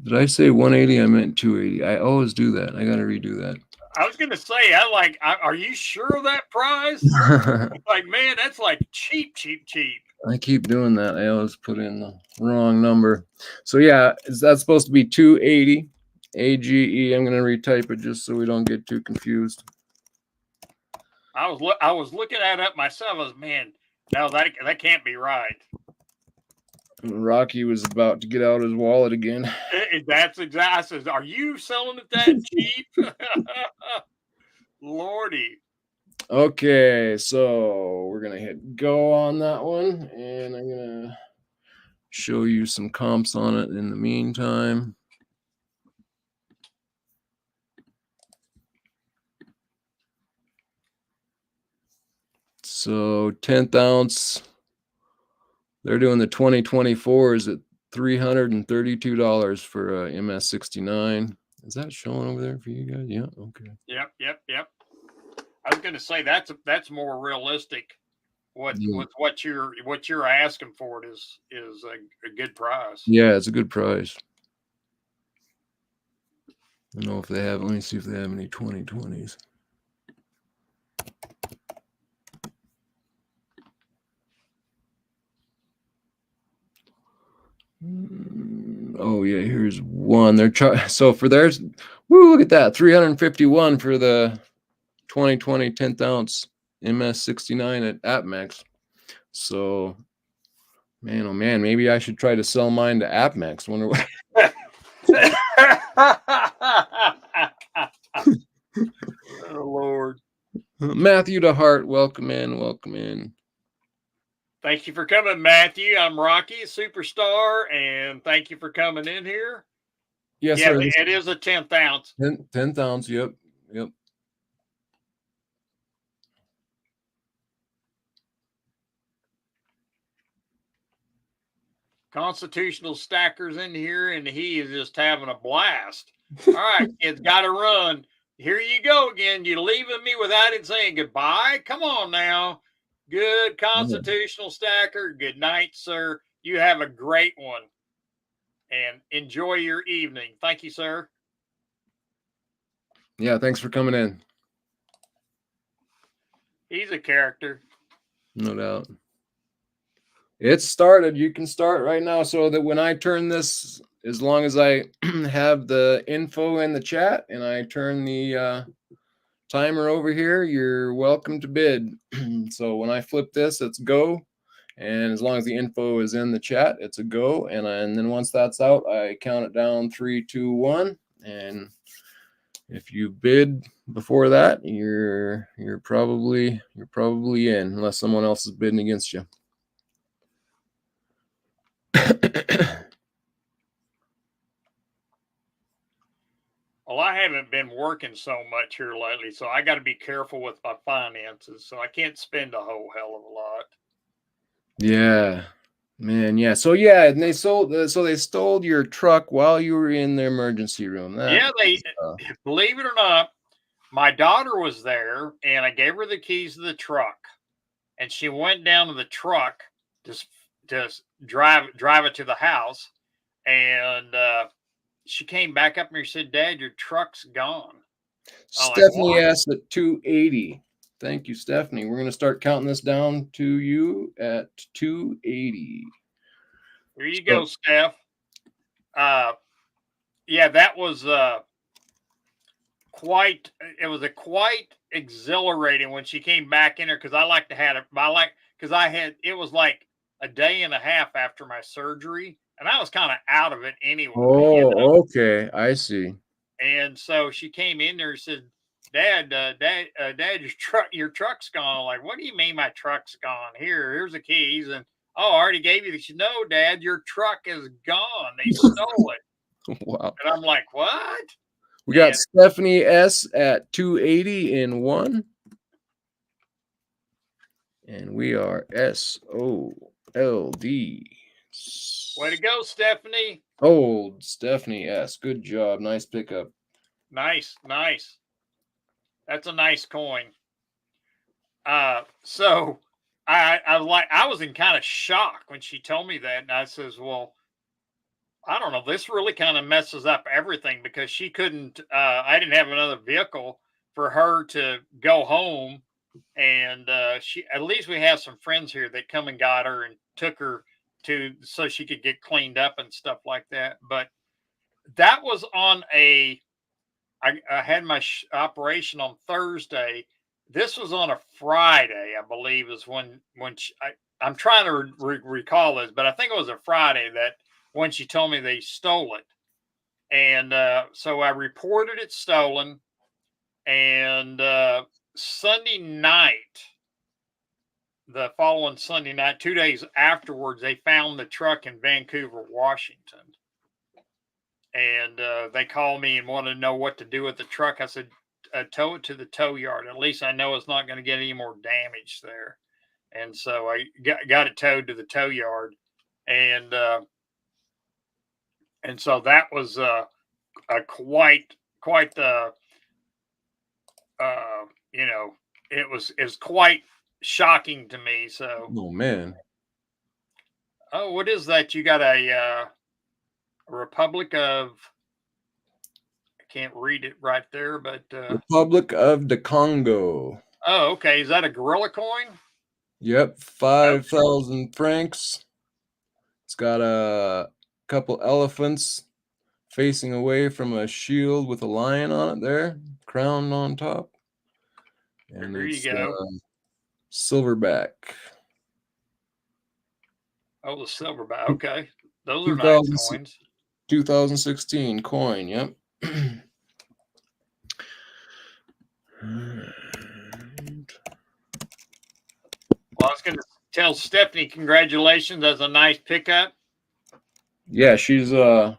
Did I say 180? I meant 280. I always do that. I got to redo that. I was gonna say, are you sure of that price? Like, man, that's like cheap. I keep doing that. I always put in the wrong number. So yeah, that's supposed to be 280 AGE. I'm going to retype it just so we don't get too confused. I was looking at it myself. I was, man, no, that can't be right. Rocky was about to get out his wallet again. That's exactly. I says, are you selling it that cheap? Lordy. Okay, so we're going to hit go on that one, and I'm going to show you some comps on it in the meantime. So 10th ounce, they're doing the 2024s at $332 for MS69. Is that showing over there for you guys? Yeah. Okay. Yep. I was going to say that's more realistic. What you're asking for it is a good price. Yeah, it's a good price. I don't know if they have. Let me see if they have any 2020s. Oh yeah, here's one. They're so for theirs. Woo! Look at that, 351 for the 2020 10th ounce MS69 at AppMax. So, man, oh man, maybe I should try to sell mine to AppMax. Wonder what. Oh Lord. Matthew DeHart, welcome in. Thank you for coming, Matthew. I'm Rocky, superstar, and thank you for coming in here. Yes, yeah, sir. It is a 10th ounce. 10th ounce, yep. Constitutional Stacker's in here, and he is just having a blast. All right, kids, got to run. Here you go again. You leaving me without it saying goodbye? Come on now. Good Constitutional Stacker. Good night, sir. You have a great one. And enjoy your evening. Thank you, sir. Yeah, thanks for coming in. He's a character. No doubt. It's started. You can start right now so that when I turn this, as long as I have the info in the chat and I turn the timer over here, you're welcome to bid. So when I flip this, it's go. And as long as the info is in the chat, it's a go. And then once that's out, I count it down 3, 2, 1. And if you bid before that, you're probably in, unless someone else is bidding against you. Well, I haven't been working so much here lately, so I got to be careful with my finances. So I can't spend a whole hell of a lot. Yeah, man. Yeah. So yeah, and they stole your truck while you were in the emergency room. Believe it or not, my daughter was there, and I gave her the keys to the truck, and she went down to the truck to drive it to the house, and she came back up and she said, "Dad, your truck's gone." Stephanie asked at 280. Thank you, Stephanie. We're going to start counting this down to you at 280. Here you go, Steph. Yeah, that was quite exhilarating when she came back in there, because I like to have it. It was like a day and a half after my surgery. and I was kind of out of it anyway. Oh, okay. I see. And so she came in there and said, Dad, your truck's gone. I'm like, what do you mean my truck's gone? Here's the keys. And oh, I already gave you the keys. No, Dad, your truck is gone. They stole it. Wow. And I'm like, what? We got Stephanie S at 280 in 1. And we are SOLD. Way to go, Stephanie. Old Stephanie S. Good job. Nice pickup. Nice. That's a nice coin. So I was in kind of shock when she told me that. And I says, well, I don't know. This really kind of messes up everything because she couldn't, I didn't have another vehicle for her to go home. And at least we have some friends here that come and got her and took her so she could get cleaned up and stuff like that. But that was on I had my operation on Thursday. This was on a Friday, I believe, is when I'm trying to recall this, but I think it was a Friday that when she told me they stole it. And so I reported it stolen. And Sunday night, the following Sunday night, 2 days afterwards, they found the truck in Vancouver, Washington. And they called me and wanted to know what to do with the truck. I said, tow it to the tow yard. At least I know it's not going to get any more damage there. And so I got it towed to the tow yard. And so that was quite the, it was quite shocking to me. So, oh man. Oh, what is that? You got a Republic of, I can't read it right there, but Republic of the Congo. Oh, okay. Is that a gorilla coin? Yep, 5,000 francs. It's got a couple elephants facing away from a shield with a lion on it there, crowned on top. And there you go. Silverback. Oh, the silverback. Okay. Those are nice coins. 2016 coin, yep. Well, I was going to tell Stephanie congratulations. That's a nice pickup. Yeah, she's gonna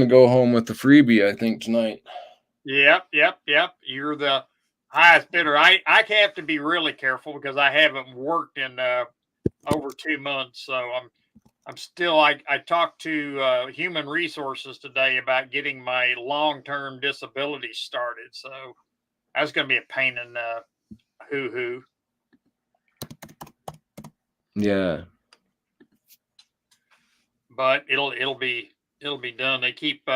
go home with the freebie, I think, tonight. Yep. You're the highest bidder. I have to be really careful because I haven't worked in over 2 months, so I'm still. I talked to Human Resources today about getting my long-term disability started, so that's going to be a pain in the hoo-hoo. Yeah, but it'll be done. They keep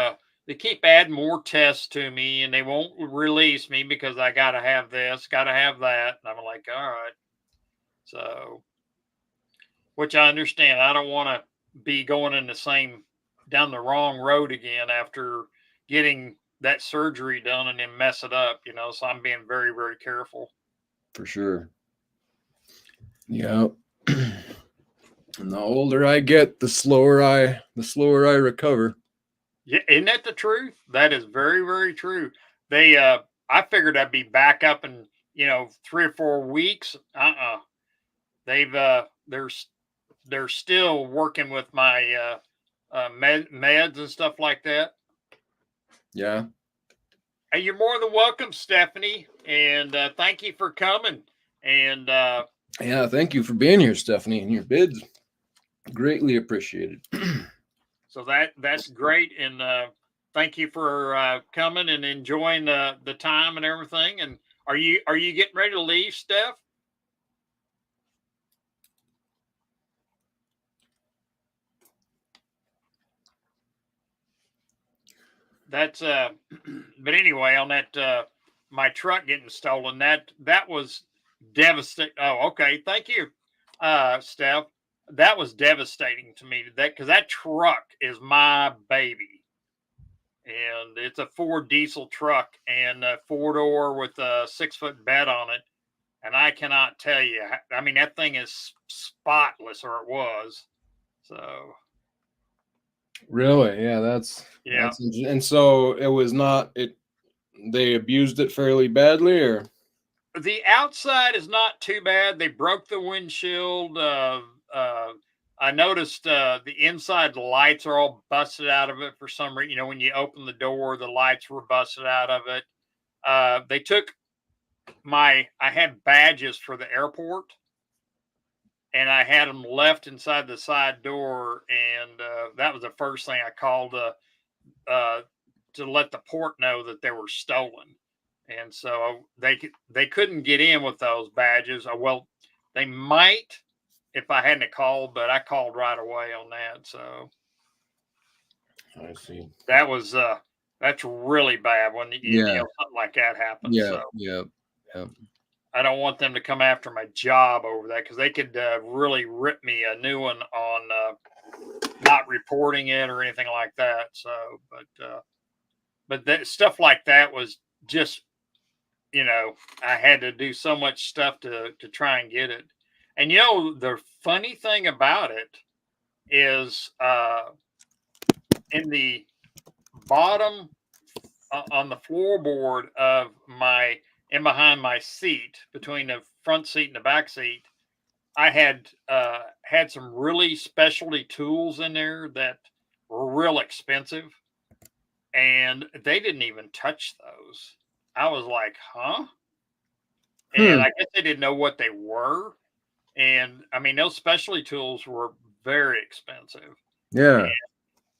adding more tests to me, and they won't release me because I got to have this, got to have that, and I'm like, all right. So, which I understand. I don't want to be going down the wrong road again after getting that surgery done and then mess it up, so I'm being very, very careful. For sure. Yeah. And the older I get, the slower I recover. Yeah, isn't that the truth? That is very, very true. I figured I'd be back up in 3 or 4 weeks. They're still working with my meds and stuff like that. Yeah. Hey, you're more than welcome, Stephanie, and thank you for coming. And yeah, thank you for being here, Stephanie, and your bids. Greatly appreciated. So that's great, and thank you for coming and enjoying the time and everything. And are you getting ready to leave, Steph? That's but anyway, on that my truck getting stolen, that was devastating. Oh, okay, thank you, Steph. That was devastating to me, because that truck is my baby, and it's a Ford diesel truck and a 4-door with a 6-foot bed on it. And I cannot tell you, I mean, that thing is spotless, or it was. So Really? Yeah, that's and so it was not it. They abused it fairly badly, or The outside is not too bad. They broke the windshield. I noticed the inside lights are all busted out of it for some reason. You know, when you open the door, the lights were busted out of it. They took I had badges for the airport, and I had them left inside the side door, and that was the first thing I called uh, to let the port know that they were stolen. And so they couldn't get in with those badges. Well, they might if I hadn't called, but I called right away on that. So I see. that was that's really bad when Yeah, something like that happens. yeah, So yeah, yeah. I don't want them to come after my job over that because they could really rip me a new one on not reporting it or anything like that. So, but that stuff like that was just, I had to do so much stuff to try and get it. And the funny thing about it is in the bottom on the floorboard of my and behind my seat between the front seat and the back seat, I had some really specialty tools in there that were real expensive, and they didn't even touch those. I was like, huh? And Hmm. I guess they didn't know what they were. And I mean, those specialty tools were very expensive. Yeah.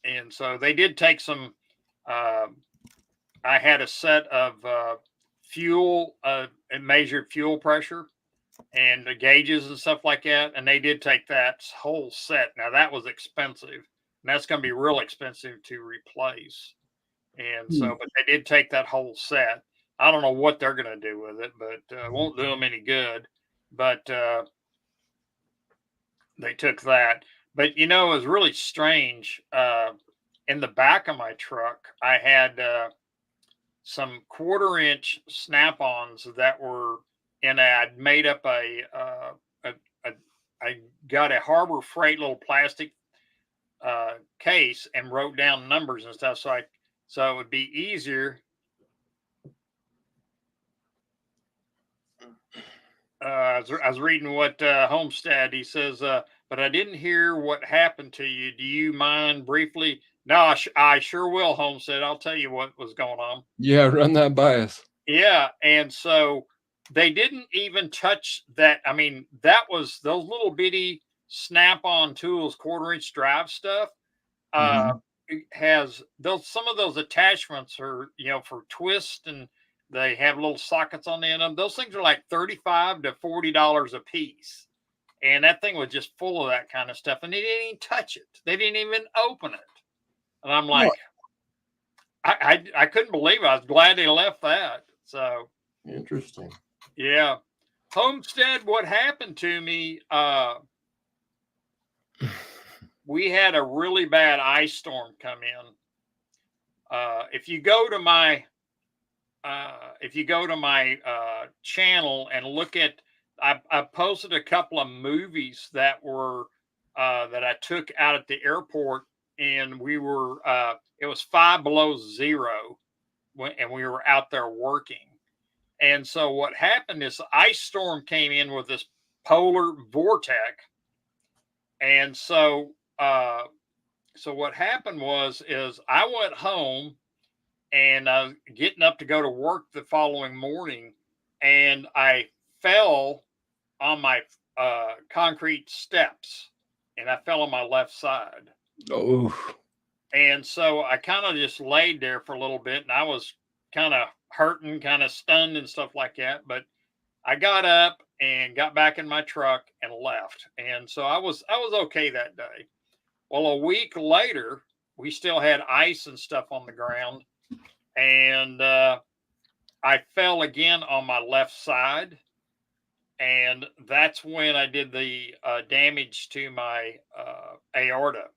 And so they did take some. Uh, I had a set of fuel, it measured fuel pressure and the gauges and stuff like that. And they did take that whole set. Now, that was expensive. And that's going to be real expensive to replace. And Hmm. so, but they did take that whole set. I don't know what they're going to do with it, but it won't do them any good. But they took that. But it was really strange. In the back of my truck, I had some quarter-inch snap-ons that were, and I'd made up a I got a Harbor Freight little plastic case and wrote down numbers and stuff, so it would be easier. I was reading what Homestead, he says, but I didn't hear what happened to you. Do you mind briefly? No, I sure will, Homestead. I'll tell you what was going on. Yeah, run that by us. Yeah, and so they didn't even touch that. I mean, that was those little bitty snap-on tools, quarter-inch drive stuff. Uh, Mhm. it has those some of those attachments are for twist, and they have little sockets on the end of them. Those things are like $35 to $40 a piece, and that thing was just full of that kind of stuff. And they didn't even touch it. They didn't even open it. And I'm Oh, like, I couldn't believe it. I was glad they left that. So interesting. yeah. Homestead, what happened to me, we had a really bad ice storm come in. If you go to my channel and look at, I posted a couple of movies that were that I took out at the airport, and we were it was 5 below 0 and we were out there working. And so what happened is the ice storm came in with this polar vortex. And so what happened is I went home, and I was getting up to go to work the following morning, and I fell on my concrete steps, and I fell on my left side. Oh, And so I kind of just laid there for a little bit, and I was kind of hurting, kind of stunned and stuff like that. But I got up and got back in my truck and left. And so I was okay that day. Well, a week later, we still had ice and stuff on the ground, and I fell again on my left side, and that's when I did the damage to my aorta.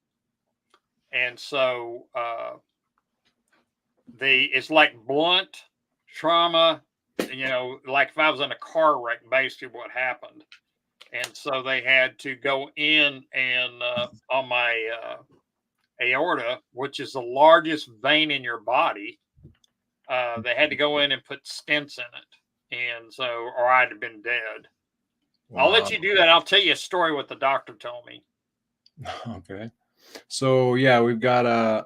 And so it's like blunt trauma, like if I was in a car wreck, basically what happened. And so they had to go in and on my aorta, which is the largest vein in your body. They had to go in and put stents in it, and so, or I'd have been dead. Wow. I'll let you do that. I'll tell you a story what the doctor told me. Okay. So yeah, we've got a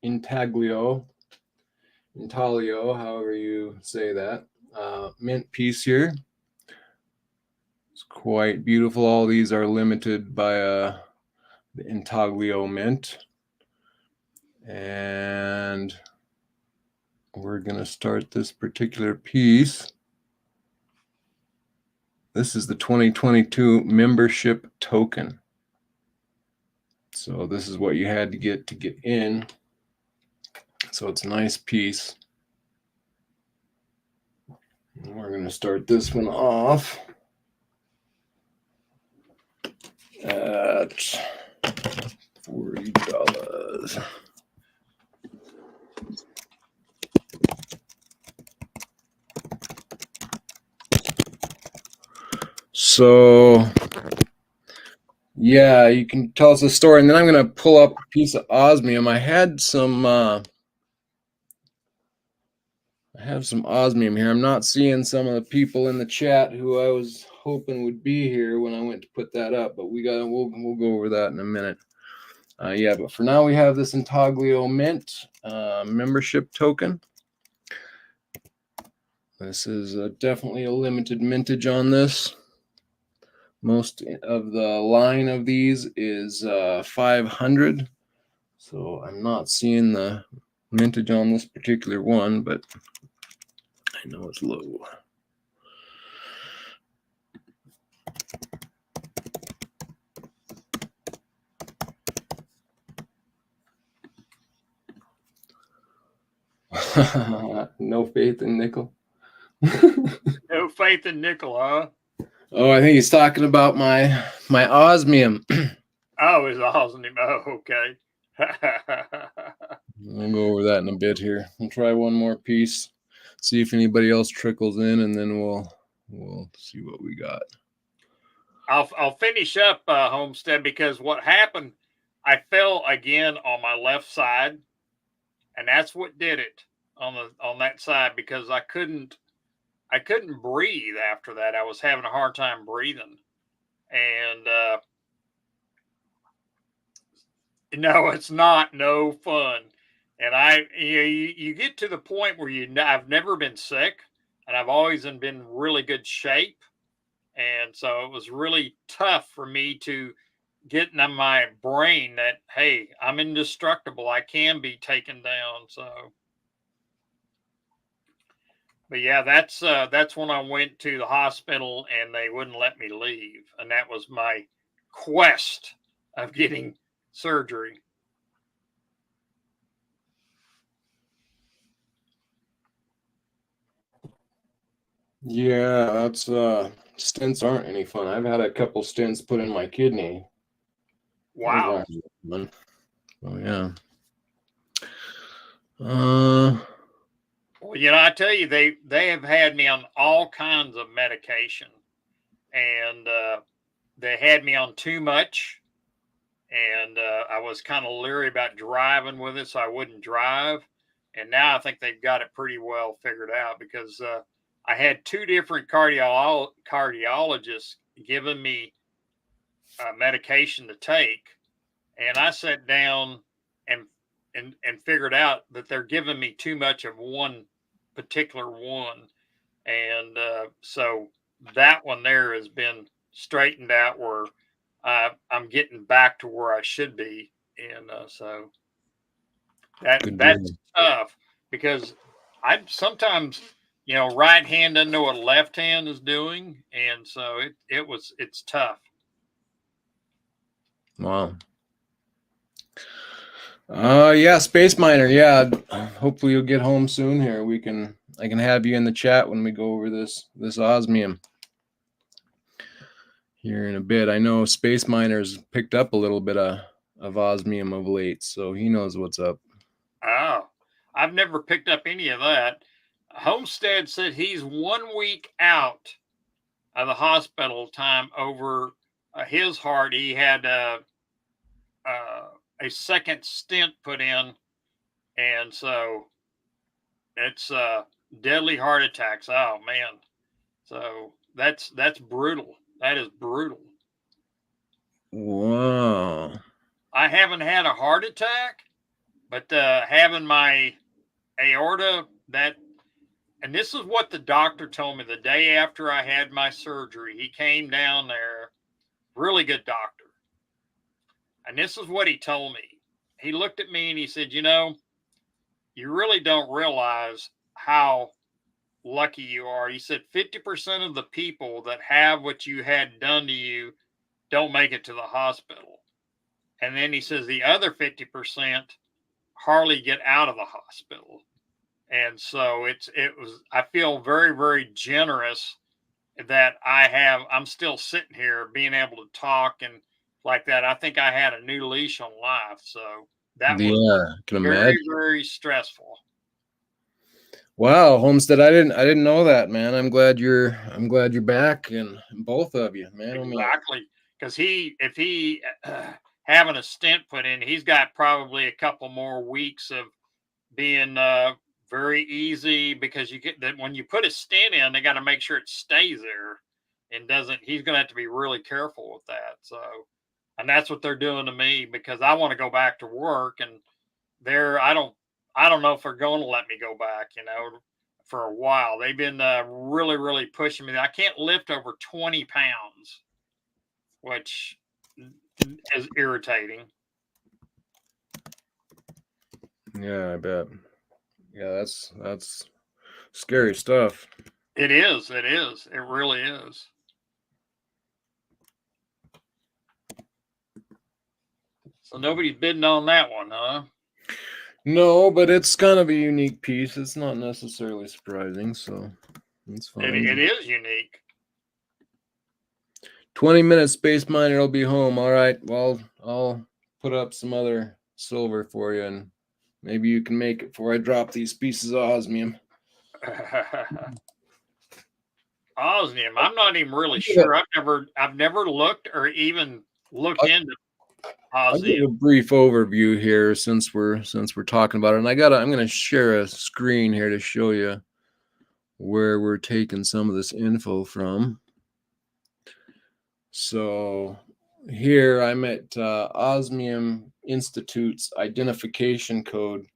intaglio, however you say that, mint piece here. It's quite beautiful. All these are limited by the intaglio mint, and we're gonna start this particular piece. This is the 2022 membership token. So this is what you had to get in. So it's a nice piece. We're going to start this one off at $40. So yeah, you can tell us a story, and then I'm going to pull up a piece of osmium. I had some I have some osmium here. I'm not seeing some of the people in the chat who I was hoping would be here when I went to put that up, but we'll go over that in a minute. Yeah, but for now we have this intaglio mint membership token. This is definitely a limited mintage on this. Most of the line of these is 500, so I'm not seeing the mintage on this particular one, but I know it's low. No faith in nickel. No faith in nickel, huh? Oh, I think he's talking about my osmium. Oh, it's osmium. Oh, okay. We'll go over that in a bit here. We'll try one more piece, see if anybody else trickles in, and then we'll see what we got. I'll finish up Homestead, because what happened, I fell again on my left side, and that's what did it on that side, because I couldn't breathe after that. I was having a hard time breathing, and no, it's not no fun. And you get to the point where I've never been sick, and I've always been in really good shape. And so it was really tough for me to get in my brain that, hey, I'm indestructible. I can be taken down. So, but yeah, that's when I went to the hospital and they wouldn't let me leave. And that was my quest of getting surgery. Yeah, that's stents aren't any fun. I've had a couple stents put in my kidney. Wow. Oh yeah. Well, I tell you, they have had me on all kinds of medication, and they had me on too much, and I was kind of leery about driving with it, so I wouldn't drive. And now I think they've got it pretty well figured out, because I had two different cardiologists giving me medication to take, and I sat down and figured out that they're giving me too much of one particular one, and so that one there has been straightened out, where I'm getting back to where I should be, and so that's tough, because I sometimes, right hand doesn't know what left hand is doing, and so it's tough. Wow. Yeah, Space Miner. Yeah, hopefully you'll get home soon here. I can have you in the chat when we go over this osmium here in a bit. I know Space Miner's picked up a little bit of osmium of late, so he knows what's up. Oh, I've never picked up any of that. Homestead said he's 1 week out of the hospital time over his heart. He had a second stent put in, and so it's deadly heart attacks. Oh man, so that's brutal. That is brutal. Wow. I haven't had a heart attack, but having my aorta that, and this is what the doctor told me the day after I had my surgery. He came down there, really good doctor, and this is what he told me. He looked at me and he said, you really don't realize how lucky you are. He said 50% of the people that have what you had done to you don't make it to the hospital. And then he says the other 50% hardly get out of the hospital. And so I feel very, very generous that I'm still sitting here being able to talk and like that. I think I had a new leash on life. So that was Yeah, I can very, imagine. very stressful. Wow, Homestead, I didn't know that, man. I'm glad you're back, and both of you, man. Exactly. Because if he having a stent put in, he's got probably a couple more weeks of being very easy, because you get that when you put a stent in, they got to make sure it stays there and doesn't. He's going to have to be really careful with that. So, and that's what they're doing to me, because I want to go back to work, and I don't know if they're going to let me go back. For a while, they've been really, really pushing me. I can't lift over 20 pounds, which is irritating. Yeah, I bet. Yeah, that's scary stuff. It is. It is. It really is. So nobody's bidding on that one, huh? No, but it's kind of a unique piece. It's not necessarily surprising, so it's fine. It is unique. 20 minutes, Space Miner will be home. All right. Well, I'll put up some other silver for you, and maybe you can make it before I drop these pieces of osmium. Osmium. I'm not even really sure. I've never looked or even looked into I'll give osmium. a brief overview here since we're talking about it. And I'm going to share a screen here to show you where we're taking some of this info from. So here I'm at Osmium Institute's identification code.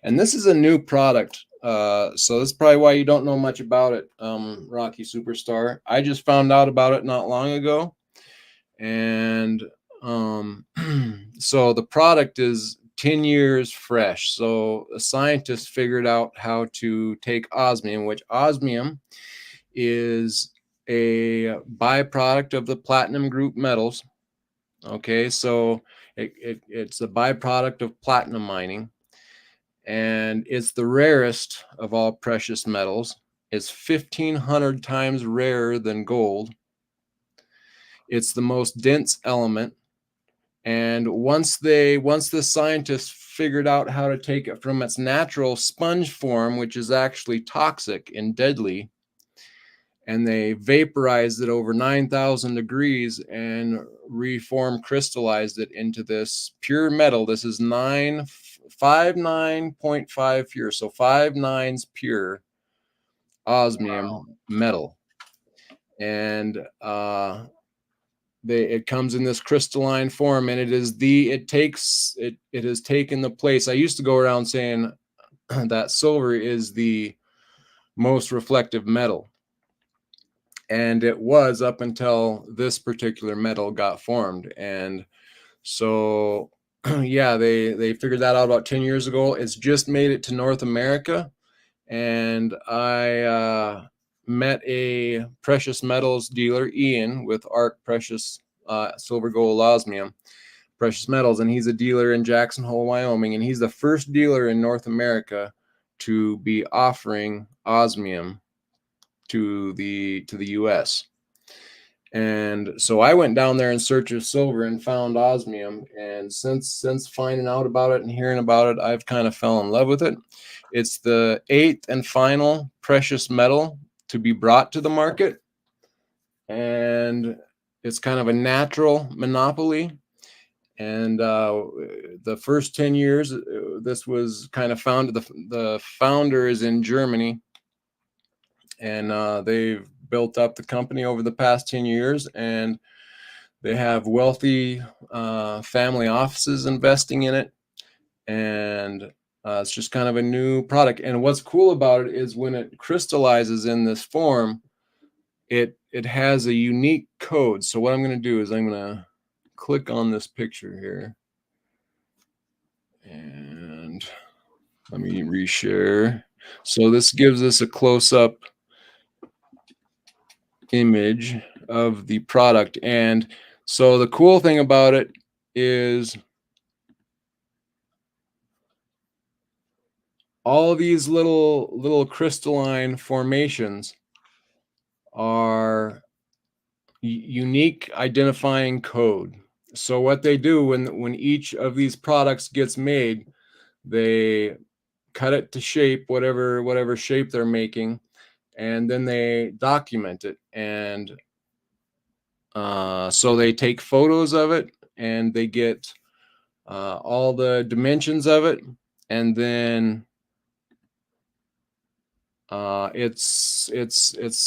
And this is a new product. So this is probably why you don't know much about it, Rocky Superstar. I just found out about it not long ago. And so the product is 10 years fresh. So a scientist figured out how to take osmium, which osmium is a byproduct of the platinum group metals. Okay, so it's a byproduct of platinum mining, and it's the rarest of all precious metals. It's 1,500 times rarer than gold. It's the most dense element. And once the scientists figured out how to take it from its natural sponge form, which is actually toxic and deadly, and they vaporized it over 9,000 degrees and crystallized it into this pure metal. This is 59.5 pure, so 5 nines pure osmium metal. And it comes in this crystalline form, and it has taken the place. I used to go around saying that silver is the most reflective metal, and it was up until this particular metal got formed. And so yeah, they figured that out about 10 years ago. It's just made it to North America, and I met a precious metals dealer, Ian, with ARC Precious Silver Gold Osmium Precious Metals, and he's a dealer in Jackson Hole, Wyoming, and he's the first dealer in North America to be offering osmium to the US. And so I went down there in search of silver and found osmium, and since finding out about it and hearing about it, I've kind of fell in love with it. It's the 8th and final precious metal to be brought to the market, and it's kind of a natural monopoly. And the first 10 years, this was kind of founded. The founder is in Germany, and they've built up the company over the past 10 years, and they have wealthy family offices investing in it. And it's just kind of a new product. And what's cool about it is when it crystallizes in this form, it has a unique code. So what I'm going to do is I'm going to click on this picture here, and let me reshare. So this gives us a close-up image of the product. And so the cool thing about it is all these little crystalline formations are unique identifying code. So what they do when each of these products gets made, they cut it to shape, whatever shape they're making, and then they document it. And so they take photos of it, and they get all the dimensions of it, and then it's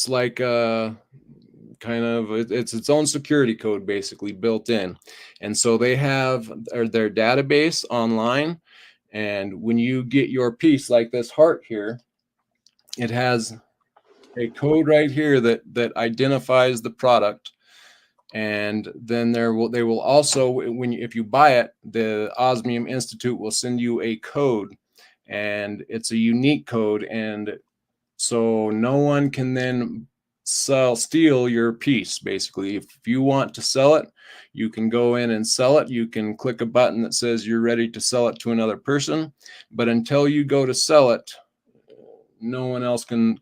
like a kind of it's its own security code basically built in. And so they have their database online, and when you get your piece like this heart here, it has a code right here that identifies the product. And then they will also, if you buy it, the Osmium Institute will send you a code, and it's a unique code. And so no one can then steal your piece. Basically, if you want to sell it, you can go in and sell it. You can click a button that says you're ready to sell it to another person, but until you go to sell it, no one else can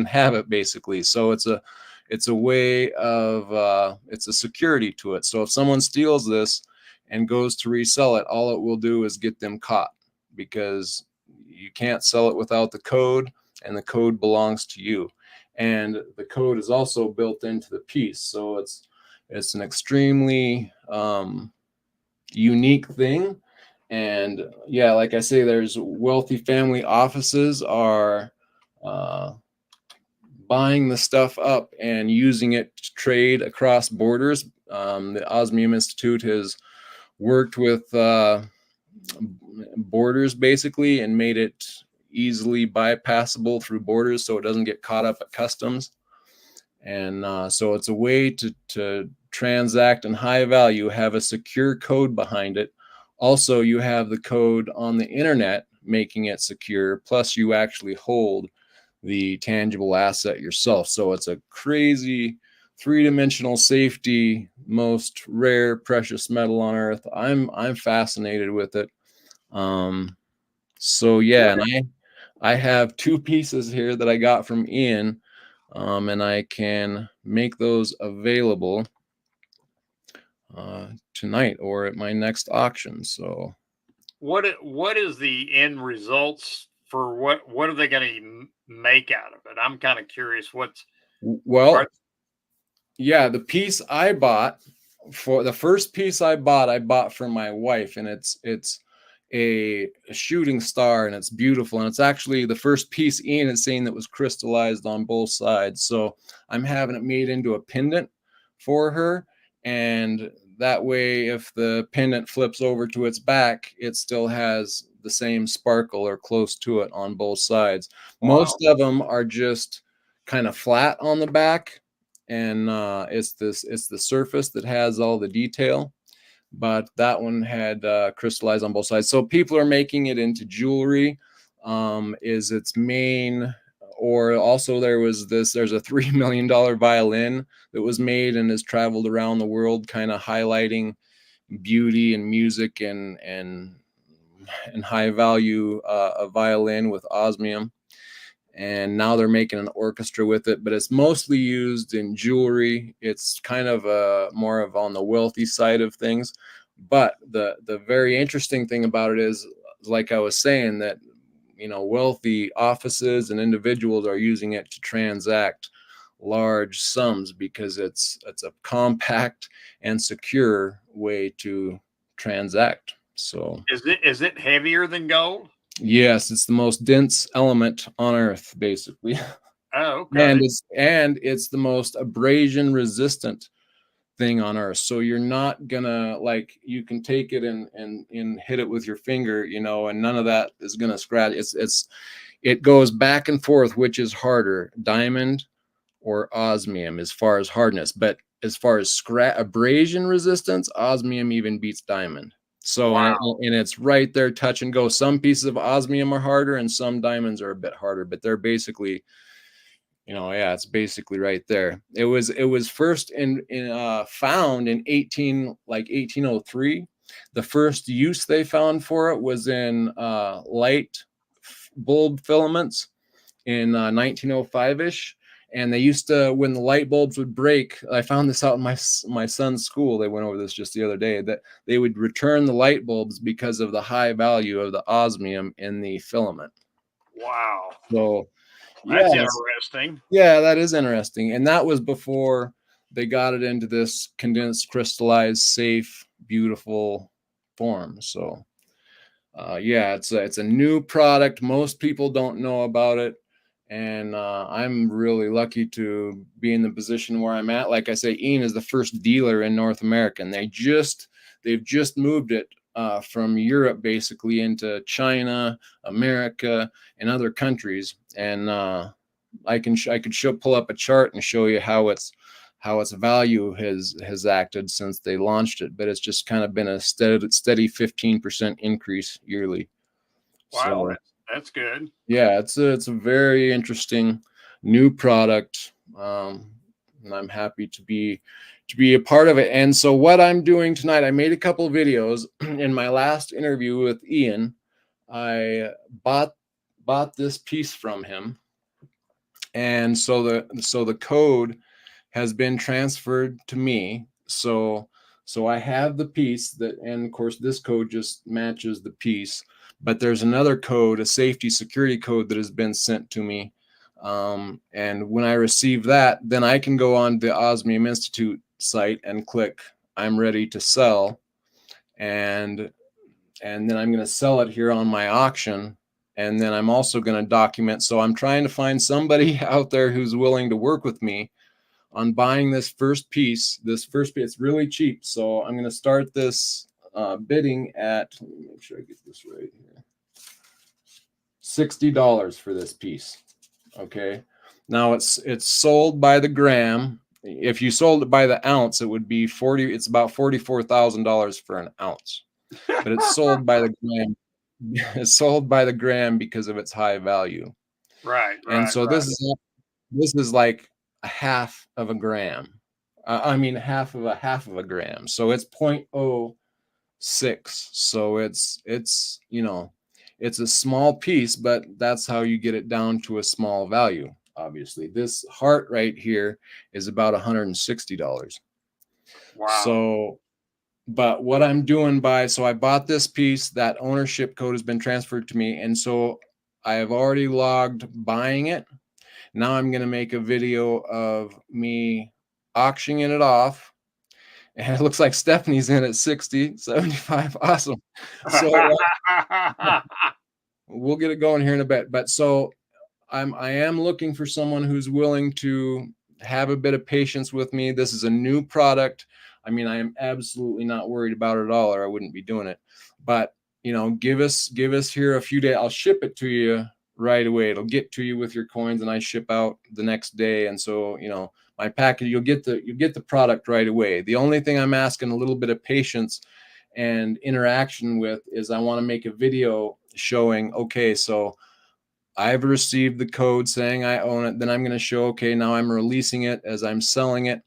have it basically. So it's a way of it's a security to it. So if someone steals this and goes to resell it, all it will do is get them caught, because you can't sell it without the code, and the code belongs to you. And the code is also built into the piece, so it's an extremely unique thing. And yeah, like I say, there's wealthy family offices are buying the stuff up and using it to trade across borders. The Osmium Institute has worked with borders basically and made it easily bypassable through borders, so it doesn't get caught up at customs. And so it's a way to transact in high value, have a secure code behind it. Also, you have the code on the internet making it secure, plus you actually hold the tangible asset yourself. So it's a crazy three-dimensional safety, most rare precious metal on earth. I'm fascinated with it. So yeah, and I have two pieces here that I got from Ian, and I can make those available tonight or at my next auction. So what is the end results for what are they going to make out of it? I'm kind of curious. Well, yeah, the piece I bought, for the first piece I bought for my wife, and it's a shooting star, and it's beautiful, and it's actually the first piece Ian has seen that was crystallized on both sides. So I'm having it made into a pendant for her, and that way if the pendant flips over to its back, it still has the same sparkle or close to it on both sides. Wow. Most of them are just kind of flat on the back, and it's the surface that has all the detail, but that one had crystallized on both sides. So people are making it into jewelry, is its main. Or also there's a $3 million violin that was made and has traveled around the world, kind of highlighting beauty and music and high value a violin with osmium. And now they're making an orchestra with it, but it's mostly used in jewelry. It's kind of more of on the wealthy side of things. But the very interesting thing about it is, like I was saying, that wealthy offices and individuals are using it to transact large sums, because it's a compact and secure way to transact. So Is it heavier than gold? yes, it's the most dense element on Earth, basically. Oh, And okay. it's the most abrasion resistant thing on Earth. So you're not gonna, like, you can take it and hit it with your finger, you know, and none of that is gonna scratch. It goes back and forth, which is harder, diamond or osmium, as far as hardness. But as far as abrasion resistance, osmium even beats diamond. So Wow. and it's right there, touch and go. Some pieces of osmium are harder and some diamonds are a bit harder, but they're basically, you know, yeah, it's basically right there. It was first found in 1803. The first use they found for it was in light bulb filaments in 1905-ish. And they used to, when the light bulbs would break, I found this out in my son's school. They went over this just the other day, that they would return the light bulbs because of the high value of the osmium in the filament. Wow. So That's yeah, interesting. yeah, that is interesting. And that was before they got it into this condensed, crystallized, safe, beautiful form. So yeah, it's a new product. Most people don't know about it, and I'm really lucky to be in the position where I'm at. Like I say, Ian is the first dealer in North America, and they've just moved it from Europe basically into China, America, and other countries. And I could pull up a chart and show you how its value has acted since they launched it, but it's just kind of been a steady 15% increase yearly. Wow, So that's good. yeah, it's a very interesting new product, and I'm happy to be a part of it. And so what I'm doing tonight, I made a couple of videos. In my last interview with Ian, I bought this piece from him, and so the code has been transferred to me. So I have the piece that, and of course this code just matches the piece, but there's another code, a safety security code, that has been sent to me. And when I receive that, then I can go on the Osmium Institute site and click I'm ready to sell, and then I'm going to sell it here on my auction. And then I'm also going to document. So I'm trying to find somebody out there who's willing to work with me on buying this first piece. It's really cheap. So I'm going to start this bidding at, let me make sure I get this right here, $60 for this piece. Okay. Now it's sold by the gram. If you sold it by the ounce, it would be it's about $44,000 for an ounce. But it's sold by the gram. It's sold by the gram because of its high value. Right, And right, so right. this is like a half of a gram. I mean, half of a gram. So it's 0.06. So it's it's a small piece, but that's how you get it down to a small value. Obviously, this heart right here is about $160. Wow. So, but what I'm doing so I bought this piece, that ownership code has been transferred to me. And so I have already logged buying it. Now I'm going to make a video of me auctioning it off. And it looks like Stephanie's in at 60, 75. Awesome. So we'll get it going here in a bit. But so I am looking for someone who's willing to have a bit of patience with me. This is a new product. I mean, I am absolutely not worried about it at all, or I wouldn't be doing it. But give us here a few days. I'll ship it to you right away. It'll get to you with your coins, and I ship out the next day. And so, my package, you'll get the product right away. The only thing I'm asking a little bit of patience and interaction with is I want to make a video showing, okay, so I've received the code saying I own it. Then I'm going to show, okay, now I'm releasing it as I'm selling it.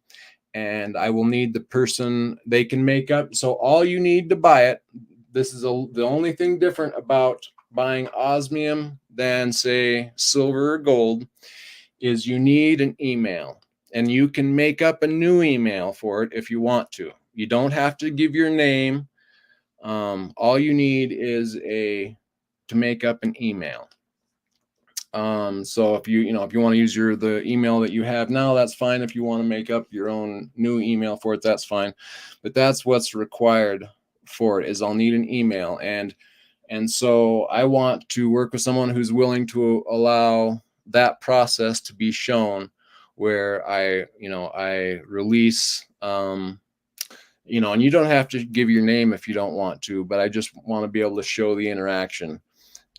And I will need the person they can make up. So all you need to buy it, this is the only thing different about buying osmium than, say, silver or gold, is you need an email. And you can make up a new email for it if you want to. You don't have to give your name. All you need is to make up an email. So if you want to use the email that you have now, that's fine. If you want to make up your own new email for it, that's fine. But that's what's required for it is I'll need an email. And so I want to work with someone who's willing to allow that process to be shown, where I release, and you don't have to give your name if you don't want to, but I just want to be able to show the interaction,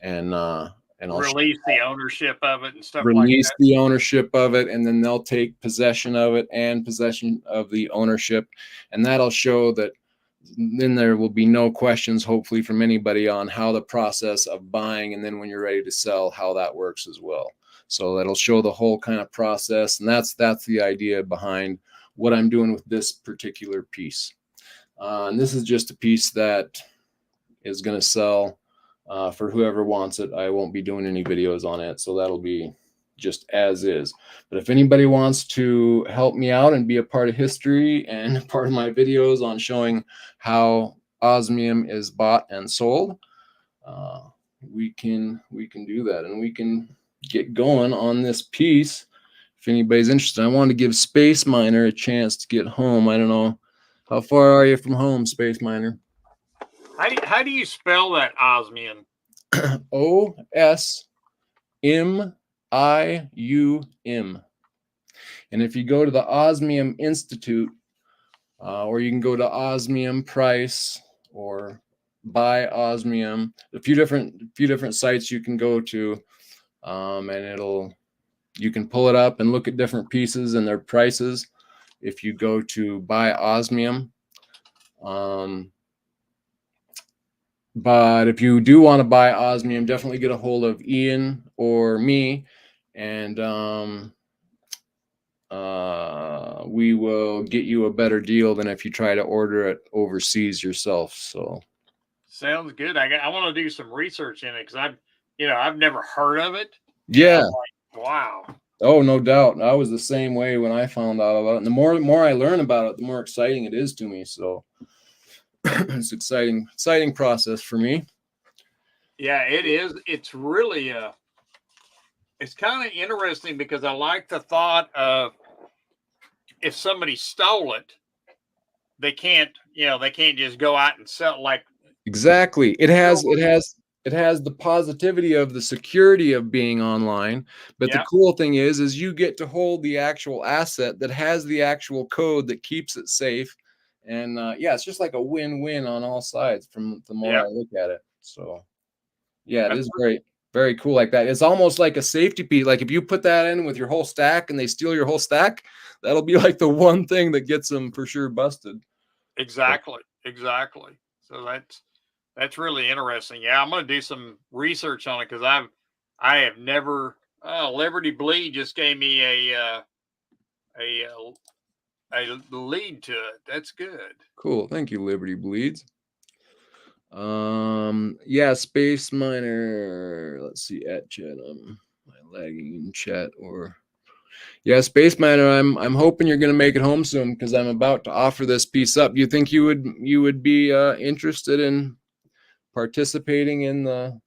and I'll release the ownership of it and stuff like release that. the ownership of it, and then they'll take possession of it and possession of the ownership, and that'll show that then there will be no questions, hopefully, from anybody on how the process of buying, and then when you're ready to sell, how that works as well. So that'll show the whole kind of process, and that's the idea behind what I'm doing with this particular piece. And this is just a piece that is going to sell for whoever wants it. I won't be doing any videos on it, so that'll be just as is. But if anybody wants to help me out and be a part of history and part of my videos on showing how osmium is bought and sold, we can do that, and we can get going on this piece if anybody's interested. I wanted to give Space Miner a chance to get home. I don't know, how far are you from home, Space Miner? How do you spell that osmium? OSMIUM. And if you go to the Osmium Institute, or you can go to Osmium Price or Buy Osmium, a few different sites you can go to, and you can pull it up and look at different pieces and their prices. If you go to Buy Osmium, but if you do want to buy osmium, definitely get a hold of Ian or me, and we will get you a better deal than if you try to order it overseas yourself. So sounds good. I want to do some research in it because I've never heard of it. Yeah. Like, wow. Oh, no doubt. I was the same way when I found out about it. And the more I learn about it, the more exciting it is to me. So it's exciting process for me. Yeah, it is. It's really it's kind of interesting because I like the thought of if somebody stole it, they can't just go out and sell like exactly. It has the positivity of the security of being online, but the cool thing is you get to hold the actual asset that has the actual code that keeps it safe. And it's just like a win-win on all sides from the more I look at it. So yeah, it is very, very cool like that. It's almost like a safety piece. Like if you put that in with your whole stack and they steal your whole stack, that'll be like the one thing that gets them for sure busted. Exactly. So that's really interesting. Yeah, I'm going to do some research on it because I have never. Liberty Bleed just gave me a lead to it. That's good. Cool. Thank you, Liberty Bleeds. Space Miner. Let's see at chat. My lagging in chat or Space Miner. I'm hoping you're gonna make it home soon because I'm about to offer this piece up. You think you would be interested in participating in the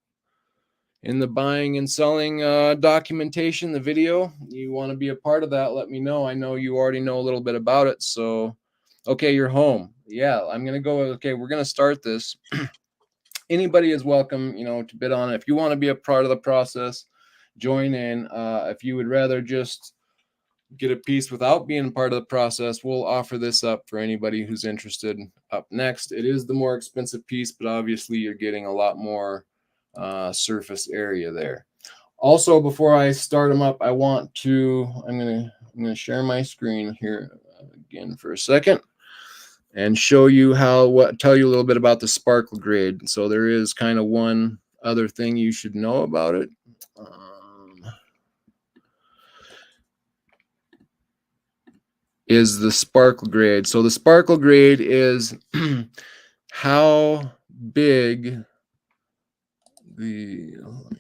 buying and selling documentation, the video? You want to be a part of that? Let me know. I know you already know a little bit about it. So, okay, you're home. Yeah, I'm gonna go. Okay, we're gonna start this. Anybody is welcome, to bid on it. If you want to be a part of the process, join in. If you would rather just get a piece without being part of the process, we'll offer this up for anybody who's interested. Up next, it is the more expensive piece, but obviously you're getting a lot more surface area there. Also, before I start them up, I'm gonna share my screen here again for a second and show you tell you a little bit about the sparkle grade. So there is kind of one other thing you should know about it. Is the sparkle grade. So the sparkle grade is how big let me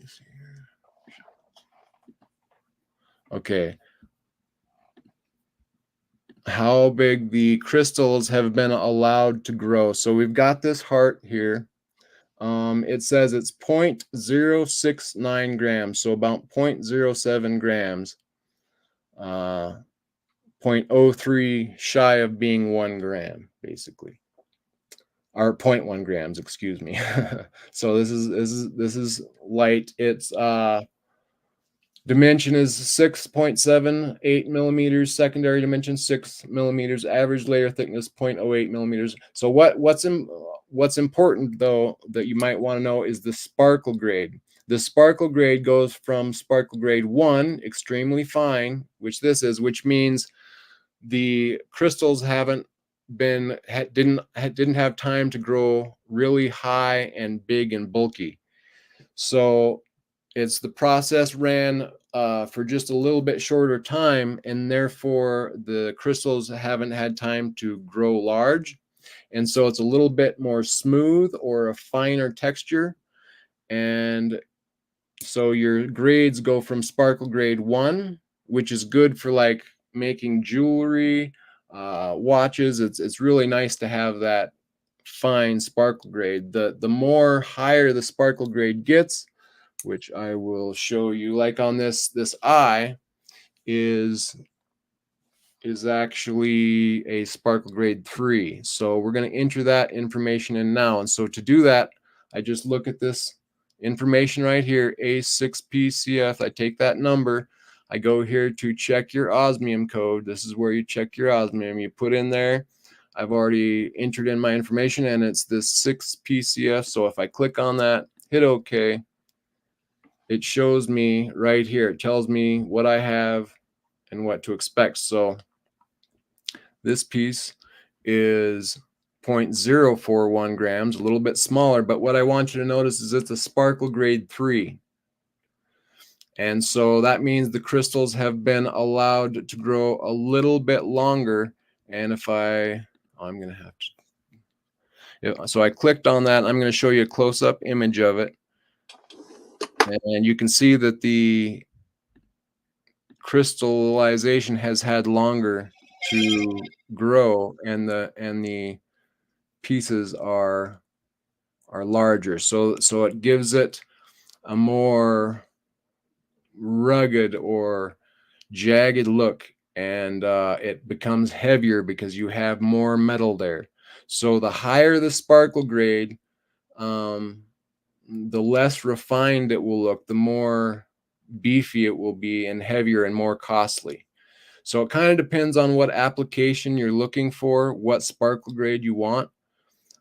see here. Okay. How big the crystals have been allowed to grow. So we've got this heart here. It says it's 0.069 grams, so about 0.07 grams. 0.03 shy of being 1 gram, basically. or 0.1 grams, excuse me. So this is light. Its dimension is 6.78 millimeters. Secondary dimension 6 millimeters. Average layer thickness 0.08 millimeters. So what's important though that you might want to know is the sparkle grade. The sparkle grade goes from sparkle grade 1, extremely fine, which this is, which means the crystals didn't have time to grow really high and big and bulky. So it's the process ran for just a little bit shorter time, and therefore the crystals haven't had time to grow large. And so it's a little bit more smooth or a finer texture. And so your grades go from sparkle grade 1, which is good for like making jewelry, watches. It's really nice to have that fine sparkle grade. The more higher the sparkle grade gets, which I will show you, like on this eye is actually a sparkle grade 3. So we're going to enter that information in now. And so to do that, I just look at this information right here, A6PCF. I take that number. I go here to check your osmium code. This is where you check your osmium. You put in there. I've already entered in my information, and it's this 6PCF. So if I click on that, hit OK, it shows me right here. It tells me what I have and what to expect. So this piece is 0.041 grams, a little bit smaller, but what I want you to notice is it's a sparkle grade 3. And so that means the crystals have been allowed to grow a little bit longer. And if I'm going to have to, so I clicked on that. I'm going to show you a close-up image of it. And you can see that the crystallization has had longer to grow, and the pieces are larger. So it gives it a more rugged or jagged look, and it becomes heavier because you have more metal there. So the higher the sparkle grade, the less refined it will look, the more beefy it will be, and heavier and more costly. So it kind of depends on what application you're looking for, what sparkle grade you want.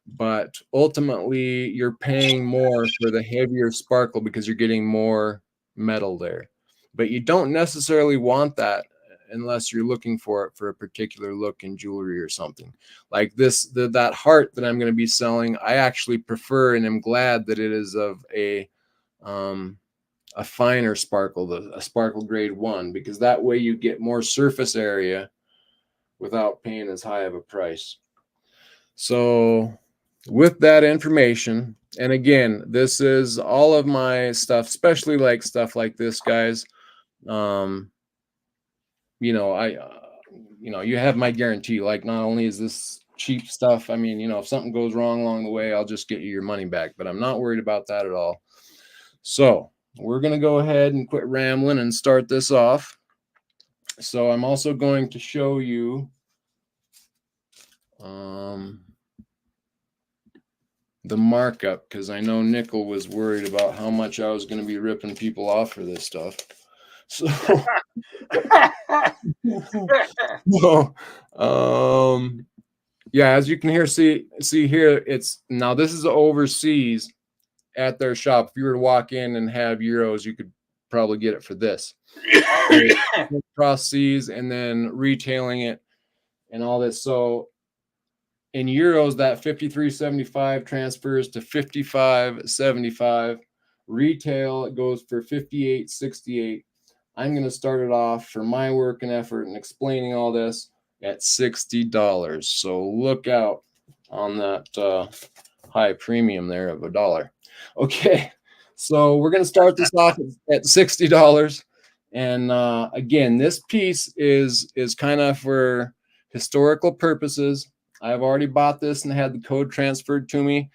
But ultimately, you're paying more for the heavier sparkle because you're getting more metal there. But you don't necessarily want that unless you're looking for it for a particular look in jewelry or something. Like that heart that I'm going to be selling, I actually prefer and am glad that it is of a finer sparkle, a sparkle grade 1, because that way you get more surface area without paying as high of a price. So with that information, and again, this is all of my stuff, especially like stuff like this, guys. You have my guarantee. Like, not only is this cheap stuff, I mean, if something goes wrong along the way, I'll just get you your money back, but I'm not worried about that at all. So we're going to go ahead and quit rambling and start this off. So I'm also going to show you the markup, because I know Nickel was worried about how much I was going to be ripping people off for this stuff. So, yeah, as you can see here, it's now this is overseas at their shop. If you were to walk in and have euros, you could probably get it for this. Cross seas and then retailing it and all this. So in euros, that 53.75 transfers to 55.75. Retail, it goes for 58.68. I'm going to start it off for my work and effort and explaining all this at $60. So look out on that high premium there of $1. Okay, so we're going to start this off at $60. And again, this piece is kind of for historical purposes. I've already bought this and had the code transferred to me.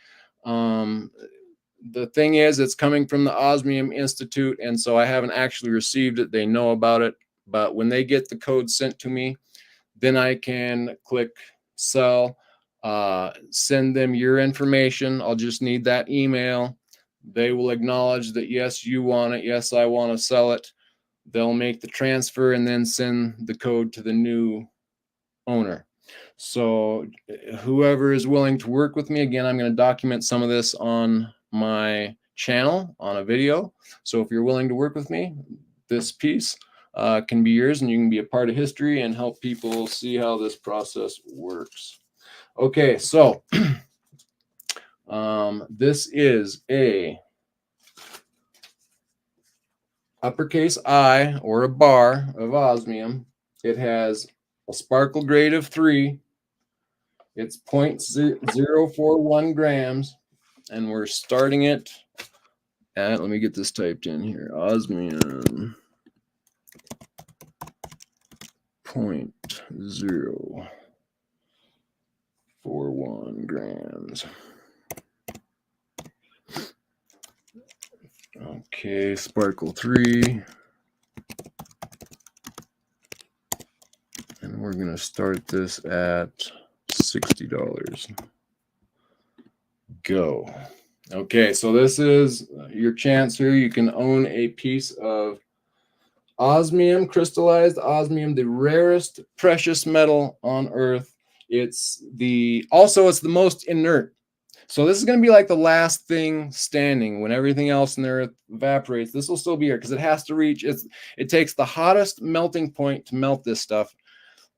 The thing is, it's coming from the Osmium Institute, and so I haven't actually received it. They know about it, but when they get the code sent to me, then I can click sell. Send them your information. I'll just need that email. They will acknowledge that, yes, you want it. Yes, I want to sell it. They'll make the transfer and then send the code to the new owner. So whoever is willing to work with me, again, I'm going to document some of this on my channel on a video. So if you're willing to work with me, this piece can be yours, and you can be a part of history and help people see how this process works. Okay, so this is a uppercase I, or a bar of osmium. It has a sparkle grade of 3. It's 0.041 grams, and we're starting it at, let me get this typed in here, osmium 0.041 grams. Okay, sparkle 3. And we're going to start this at $60. Go. Okay, so this is your chance here. You can own a piece of osmium, crystallized osmium, the rarest precious metal on Earth. It's the most inert. So this is going to be like the last thing standing when everything else in the Earth evaporates. This will still be here because it has to reach. It takes the hottest melting point to melt this stuff,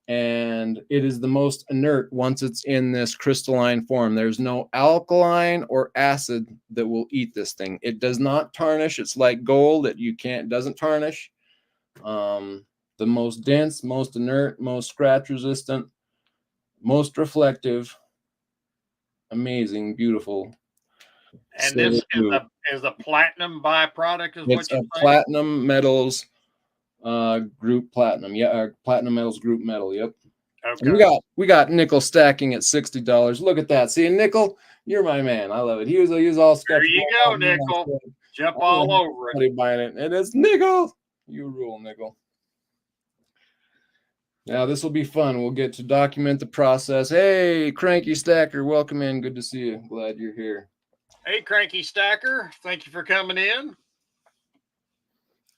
and it is the most inert once it's in this crystalline form. There's no alkaline or acid that will eat this thing. It does not tarnish. It's like gold that doesn't tarnish. The most dense, most inert, most scratch resistant, most reflective, amazing, beautiful. And this is a platinum byproduct, is what It's you're a saying? platinum metals group platinum. Yeah, platinum metals group metal. Yep. Okay. And we got nickel stacking at $60. Look at that. See, Nickel, you're my man. I love it. He was all skeptical. There you go, Nickel. Jump all over it. Buying it. And it's Nickel. You rule, Nickel. Now this will be fun. We'll get to document the process. Hey, Cranky Stacker, welcome in. Good to see you. Glad you're here. Hey, Cranky Stacker. Thank you for coming in.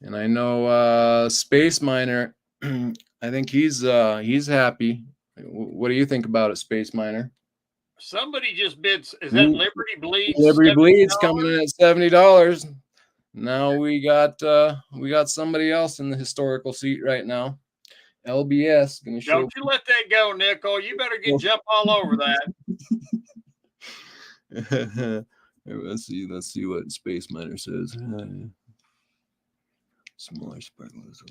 And I know Space Miner, I think he's happy. What do you think about it, Space Miner? Somebody just bids. Is that Liberty Bleeds? Liberty Bleeds coming in at $70. Now we got somebody else in the historical seat right now. LBS gonna show. Don't you let that go, Nickel. You better jump all over that. Let's see what Space Miner says. Smaller sparklers.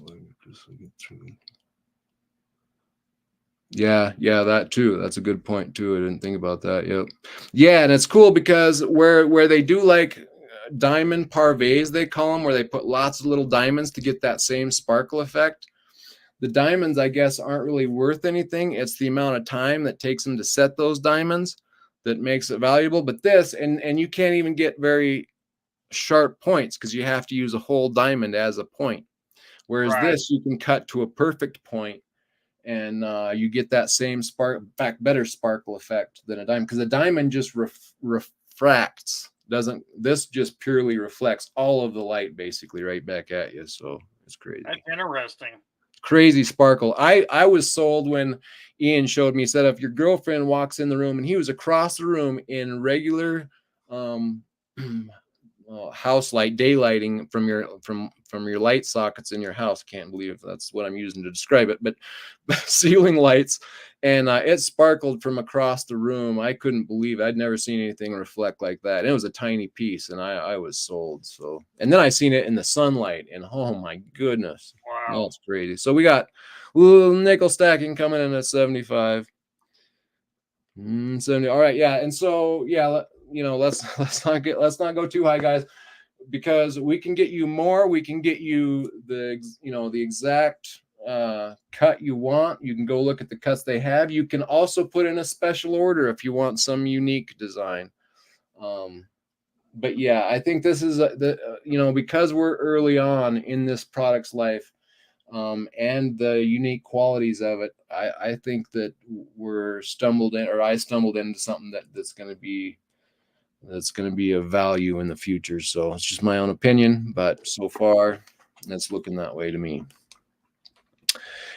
Yeah, that too. That's a good point too. I didn't think about that. Yep. Yeah, and it's cool because where they do like diamond parvés, they call them, where they put lots of little diamonds to get that same sparkle effect. The diamonds, I guess, aren't really worth anything. It's the amount of time that takes them to set those diamonds that makes it valuable. But this, and you can't even get very sharp points because you have to use a whole diamond as a point. Whereas this, you can cut to a perfect point, and you get that same in fact, better sparkle effect than a diamond, because a diamond just refracts. This just purely reflects all of the light basically right back at you. So it's crazy. That's interesting. Crazy sparkle. I was sold when Ian showed me. He said if your girlfriend walks in the room, and he was across the room in regular house light, daylighting from your light sockets in your house. Can't believe that's what I'm using to describe it, but ceiling lights, and it sparkled from across the room. I couldn't believe it. I'd never seen anything reflect like that. And it was a tiny piece, and I was sold. So, and then I seen it in the sunlight, and oh my goodness, wow, that's crazy. So we got little nickel stacking coming in at 75. 70. All right, yeah, and so yeah, let's not go too high, guys, because we can get you more. We can get you the exact cut you want. You can go look at the cuts they have. You can also put in a special order if you want some unique design. But yeah, I think this is because we're early on in this product's life. and the unique qualities of it, I think that I stumbled into something that's going to be of value in the future. So it's just my own opinion, but so far it's looking that way to me.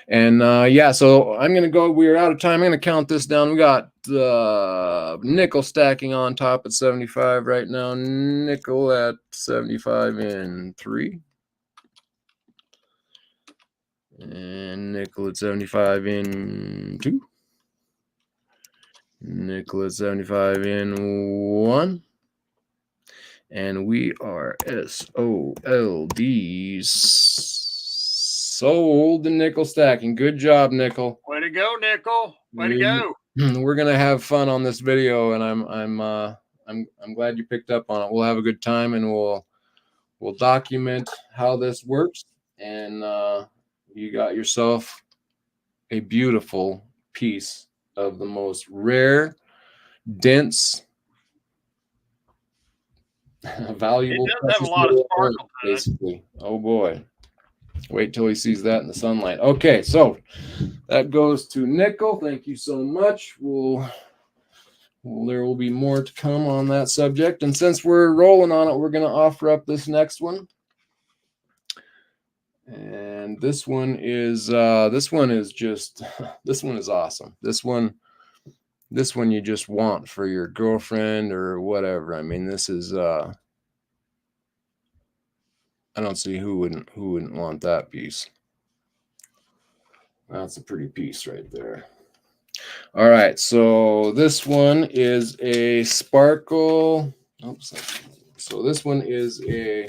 And yeah, so I'm gonna go. We're out of time. I'm gonna count this down. We got nickel stacking on top at 75 right now. Nickel at 75 in 3, and nickel at 75 in 2, nickel at 75 in 1. And we are SOLD, sold the nickel stacking. Good job, Nickel. Way to go, Nickel. Way to go. We're gonna have fun on this video, and I'm glad you picked up on it. We'll have a good time, and we'll document how this works. And you got yourself a beautiful piece of the most rare, dense, valuable. It does have a lot of sparkle to it. Basically. Oh boy. Wait till he sees that in the sunlight. Okay, so that goes to Nickel. Thank you so much. There will be more to come on that subject. And since we're rolling on it, we're going to offer up this next one. And this one is just this one is awesome. This one you just want for your girlfriend or whatever. I mean, this is I don't see who wouldn't want that piece. That's a pretty piece right there. All right, so this one is a sparkle. Oops. So this one is a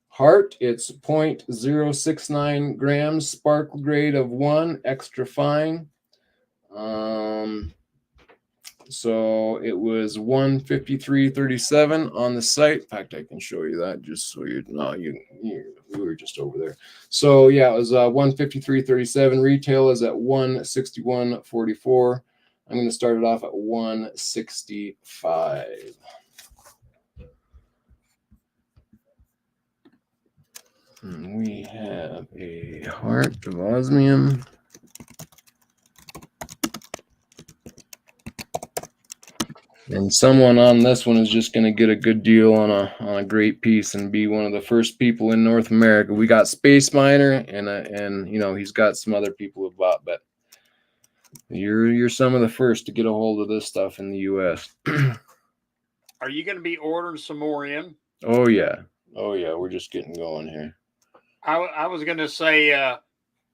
heart. It's 0.069 grams, sparkle grade of 1, extra fine. So it was 153.37 on the site. In fact, I can show you that just so you know. We were just over there. So yeah, it was 153.37. Retail is at 161.44. I'm going to start it off at 165. And we have a heart of osmium. And someone on this one is just going to get a good deal on a great piece and be one of the first people in North America. We got Space Miner, and you know he's got some other people who bought, but you're some of the first to get a hold of this stuff in the U.S. Are you going to be ordering some more in? Oh yeah, we're just getting going here. I was going to say,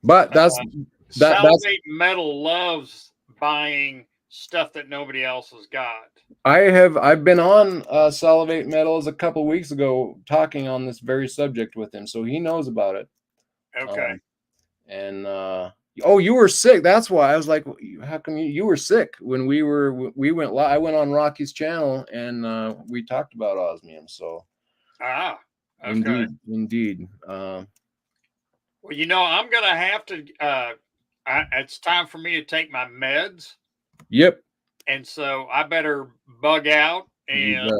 but Salvate Metal loves buying stuff that nobody else has got. I've been on Salivate Metals a couple weeks ago talking on this very subject with him, so he knows about it. Okay. Oh, you were sick. That's why I was like, how come you were sick when we went live? I went on Rocky's channel and we talked about osmium. So okay. Indeed. Well, you know, I'm gonna have to. It's time for me to take my meds. Yep. And so I better bug out. And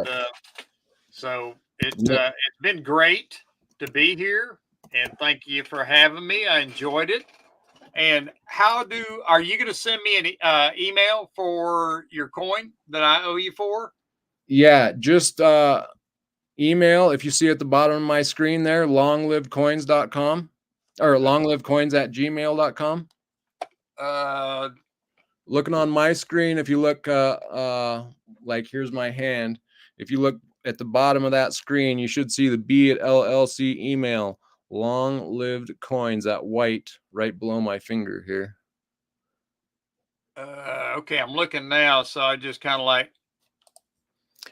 so it's been great to be here. And thank you for having me. I enjoyed it. And are you going to send me an email for your coin that I owe you for? Yeah, just email, if you see at the bottom of my screen there, longlivedcoins.com or longlivecoins@gmail.com. Looking on my screen, if you look like here's my hand, if you look at the bottom of that screen, you should see the B at LLC email, long-lived coins, that white right below my finger here. Okay, I'm looking now, so I just kind of like.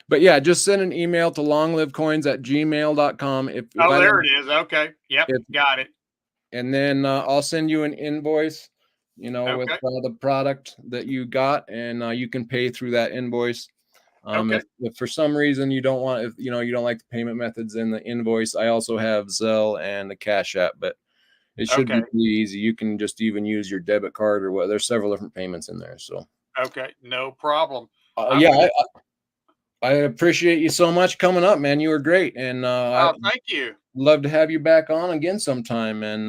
But yeah, just send an email to longlivecoins@gmail.com. There it is. Okay. Yep. Got it. And then I'll send you an invoice, with the product that you got, and you can pay through that invoice. If for some reason you don't want, you don't like the payment methods in the invoice, I also have Zelle and the Cash App, but it should be pretty easy. You can just even use your debit card or what. There's several different payments in there. So okay, no problem. I appreciate you so much coming up, man. You were great, and Oh, I'd thank you. love to have you back on again sometime. And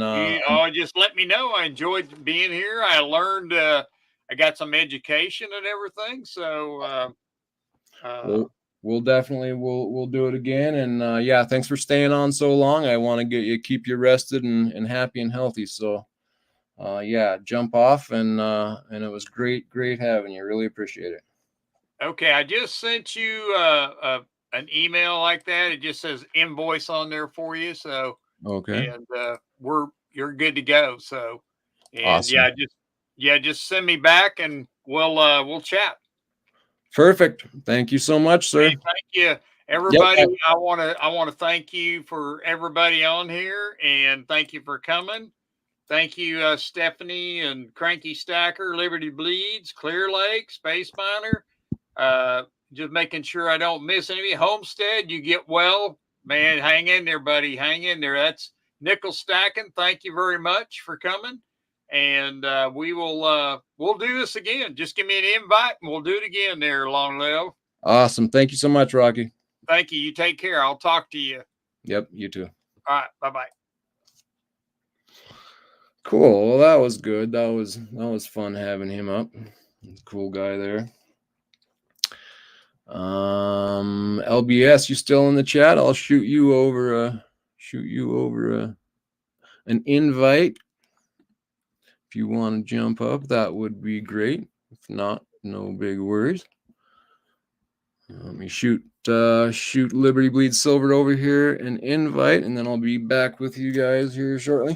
Just let me know. I enjoyed being here. I learned. I got some education and everything. So we'll definitely we'll do it again. And yeah, thanks for staying on so long. I want to keep you rested and happy and healthy. So yeah, jump off, and it was great having you. Really appreciate it. okay, I just sent you an email like that. It just says invoice on there for you. So Okay. and you're good to go. So and Awesome. just send me back and we'll chat. Perfect. Thank you so much, Hey, sir. thank you, Yep. everybody. I want to thank you for everybody on here, and thank you for coming. Thank you, Stephanie and Cranky Stacker, Liberty Bleeds, Clear Lake, Space Miner. Uh, just making sure I don't miss any. Homestead, you get well, man. Hang in there, buddy. Hang in there. That's Nickel Stacking. Thank you very much for coming, and we'll do this again. Just give me an invite, and we'll do it again. There, Long Live. Awesome. Thank you so much, Rocky. Thank you. You take care. I'll talk to you. Yep. You too. All right. Bye bye. Cool. Well, that was good. That was fun having him up. Cool guy there. LBS, you still in the chat? I'll shoot you over an invite. If you want to jump up, that would be great. If not, no big worries. Let me shoot Liberty Bleed Silver over here an invite, and then I'll be back with you guys here shortly.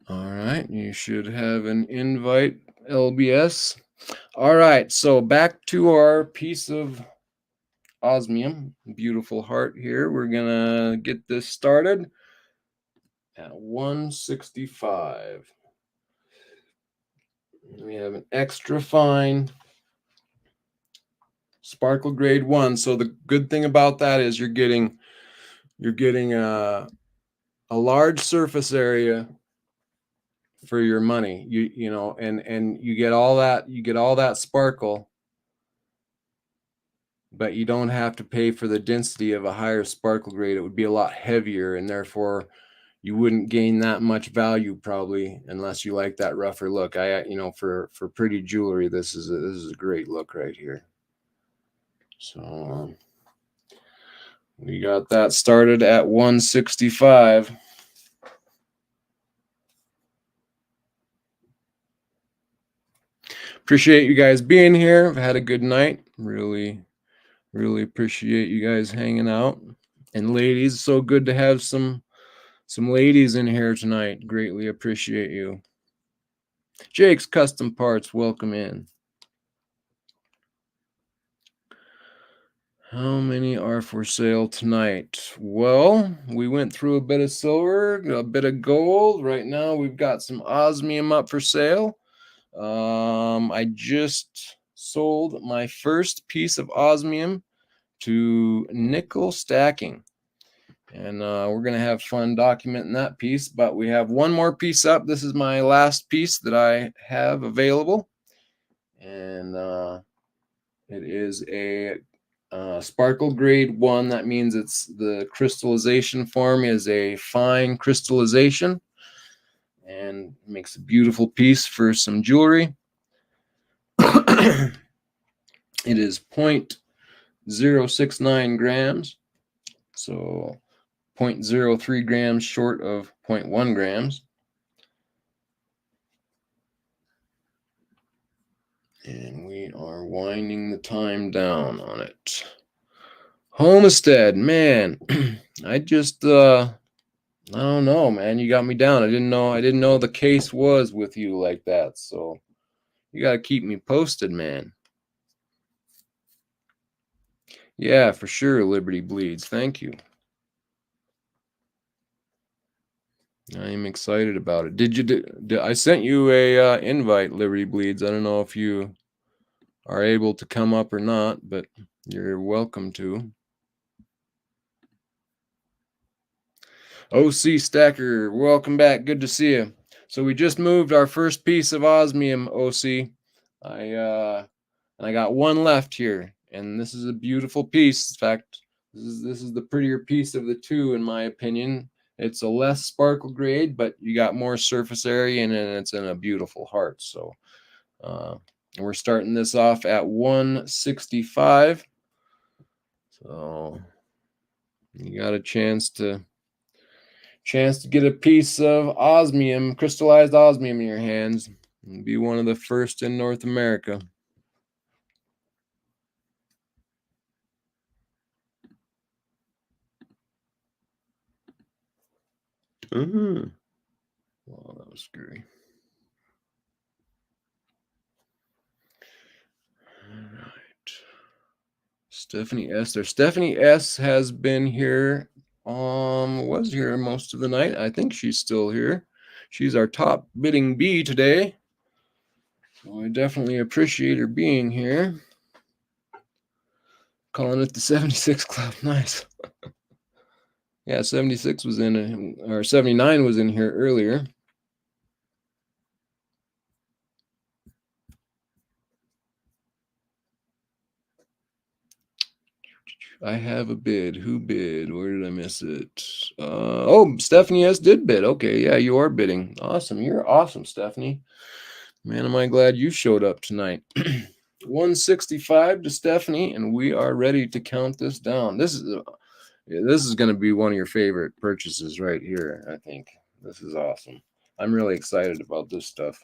All right, you should have an invite, LBS. All right, so back to our piece of osmium. Beautiful heart here. We're gonna get this started at 165. We have an extra fine sparkle grade 1. So the good thing about that is you're getting a large surface area for your money. You know, and you get all that sparkle, but you don't have to pay for the density of a higher sparkle grade. It would be a lot heavier, and therefore you wouldn't gain that much value probably unless you like that rougher look. For pretty jewelry, this is a great look right here. So we got that started at 165. Appreciate you guys being here. I've had a good night. Really appreciate you guys hanging out. And ladies, so good to have some ladies in here tonight. Greatly appreciate you. Jake's Custom Parts, welcome in. How many are for sale tonight? Well, we went through a bit of silver, a bit of gold. Right now, we've got some osmium up for sale. I just sold my first piece of osmium to nickel stacking. And we're going to have fun documenting that piece, but we have one more piece up. This is my last piece that I have available. And it is a sparkle grade 1. That means it's the crystallization form is a fine crystallization and makes a beautiful piece for some jewelry. It is 0.069 grams. So 0.03 grams short of 0.1 grams. And we are winding the time down on it. Homestead, man, I just I don't know, man. You got me down. I didn't know the case was with you like that. So you got to keep me posted, man. Yeah, for sure. Liberty Bleeds. Thank you. I am excited about it. Did I sent you a invite, Liberty Bleeds? I don't know if you are able to come up or not, but you're welcome to. OC Stacker, welcome back. Good to see you. So we just moved our first piece of osmium, OC. I got one left here, and this is a beautiful piece. In fact, this is the prettier piece of the two, in my opinion. It's a less sparkle grade, but you got more surface area, and it's in a beautiful heart. So we're starting this off at 165. So you got a chance to get a piece of osmium, crystallized osmium in your hands, and be one of the first in North America. Well, that was scary. All right. Stephanie S. There. Stephanie S. has been here. Was here most of the night. I think she's still here. She's our top bidding bee today. So I definitely appreciate her being here. Calling it the 76 Club. Nice. Yeah, 76 was in, or 79 was in here earlier. I have a bid. Who bid? Where did I miss it? Oh, Stephanie S. did bid. Okay, yeah, you are bidding. Awesome. You're awesome, Stephanie. Man, am I glad you showed up tonight. 165 to Stephanie, and we are ready to count this down. This is going to be one of your favorite purchases right here, I think. This is awesome. I'm really excited about this stuff.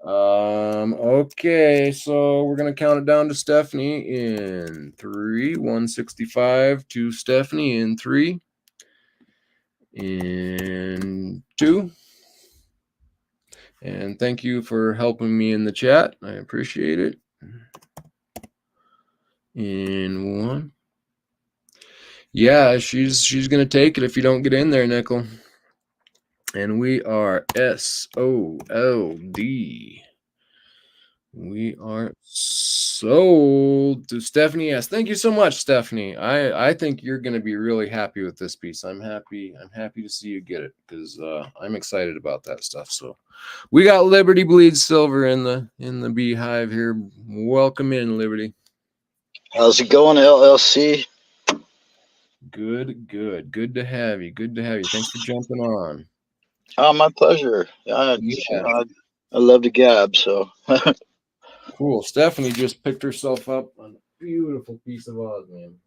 Okay, so we're gonna count it down to Stephanie in 3. 165 to Stephanie in 3. In 2. And thank you for helping me in the chat. I appreciate it. In 1. Yeah, she's gonna take it if you don't get in there, Nickel. And we are SOLD. We are sold to Stephanie S. Thank you so much, Stephanie. I think you're going to be really happy with this piece. I'm happy to see you get it, because I'm excited about that stuff. So we got Liberty Bleeds Silver in the Beehive here. Welcome in, Liberty. How's it going, LLC? Good to have you. Good to have you. Thanks for jumping on. Oh, my pleasure. I love to gab, so. Cool. Stephanie just picked herself up a beautiful piece of osmium. In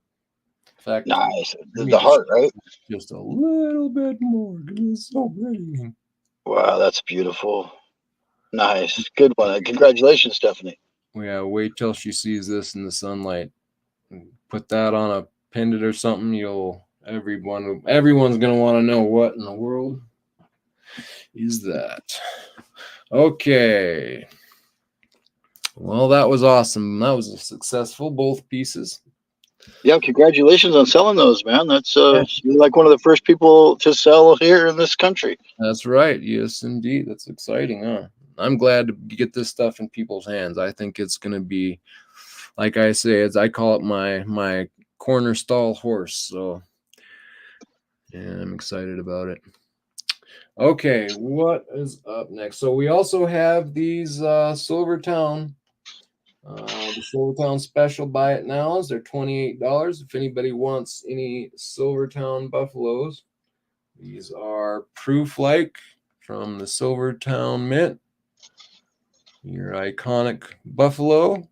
fact, nice. The heart, right? Just a little bit more. It's so pretty. Wow, that's beautiful. Nice. Good one. Congratulations, Stephanie. Yeah, wait till she sees this in the sunlight. Put that on a pendant or something. Everyone's gonna want to know what in the world is that. Okay. Well, that was awesome. That was successful, both pieces. Yeah, congratulations on selling those, man. That's you're like one of the first people to sell here in this country. That's right. Yes, indeed. That's exciting, huh? I'm glad to get this stuff in people's hands. I think it's going to be, like I say, I call it my corner stall horse. So, yeah, I'm excited about it. Okay, what is up next? So we also have these Silvertown. The Silvertown special, buy it nows. They're $28. If anybody wants any Silvertown buffaloes, these are proof-like from the Silvertown Mint. Your iconic buffalo,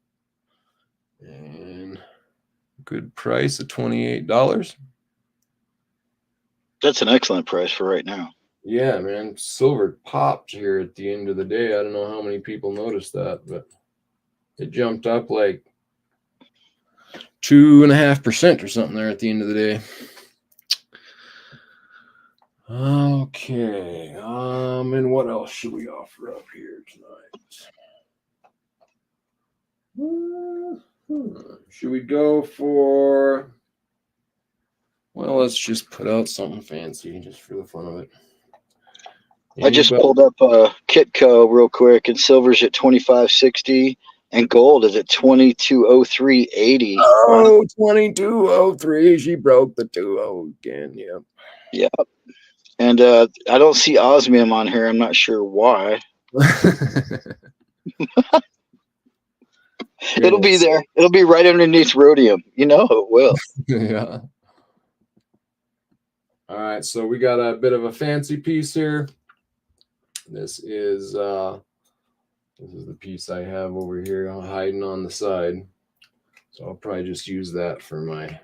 and good price of $28. That's an excellent price for right now. Yeah, man, silver popped here at the end of the day. I don't know how many people noticed that, but it jumped up like 2.5% or something there at the end of the day. Okay, and what else should we offer up here tonight? Should we go for? Well, let's just put out something fancy just for the fun of it. I just pulled up Kitco real quick, and silver's at $25.60, and gold is at $22.03.80. Oh, $22.03. She broke the 2.0 again. Yep. Yep. And I don't see osmium on here. I'm not sure why. It'll be there. It'll be right underneath rhodium. You know it will. Yeah. All right, so we got a bit of a fancy piece here. This is the piece I have over here hiding on the side. So I'll probably just use that for my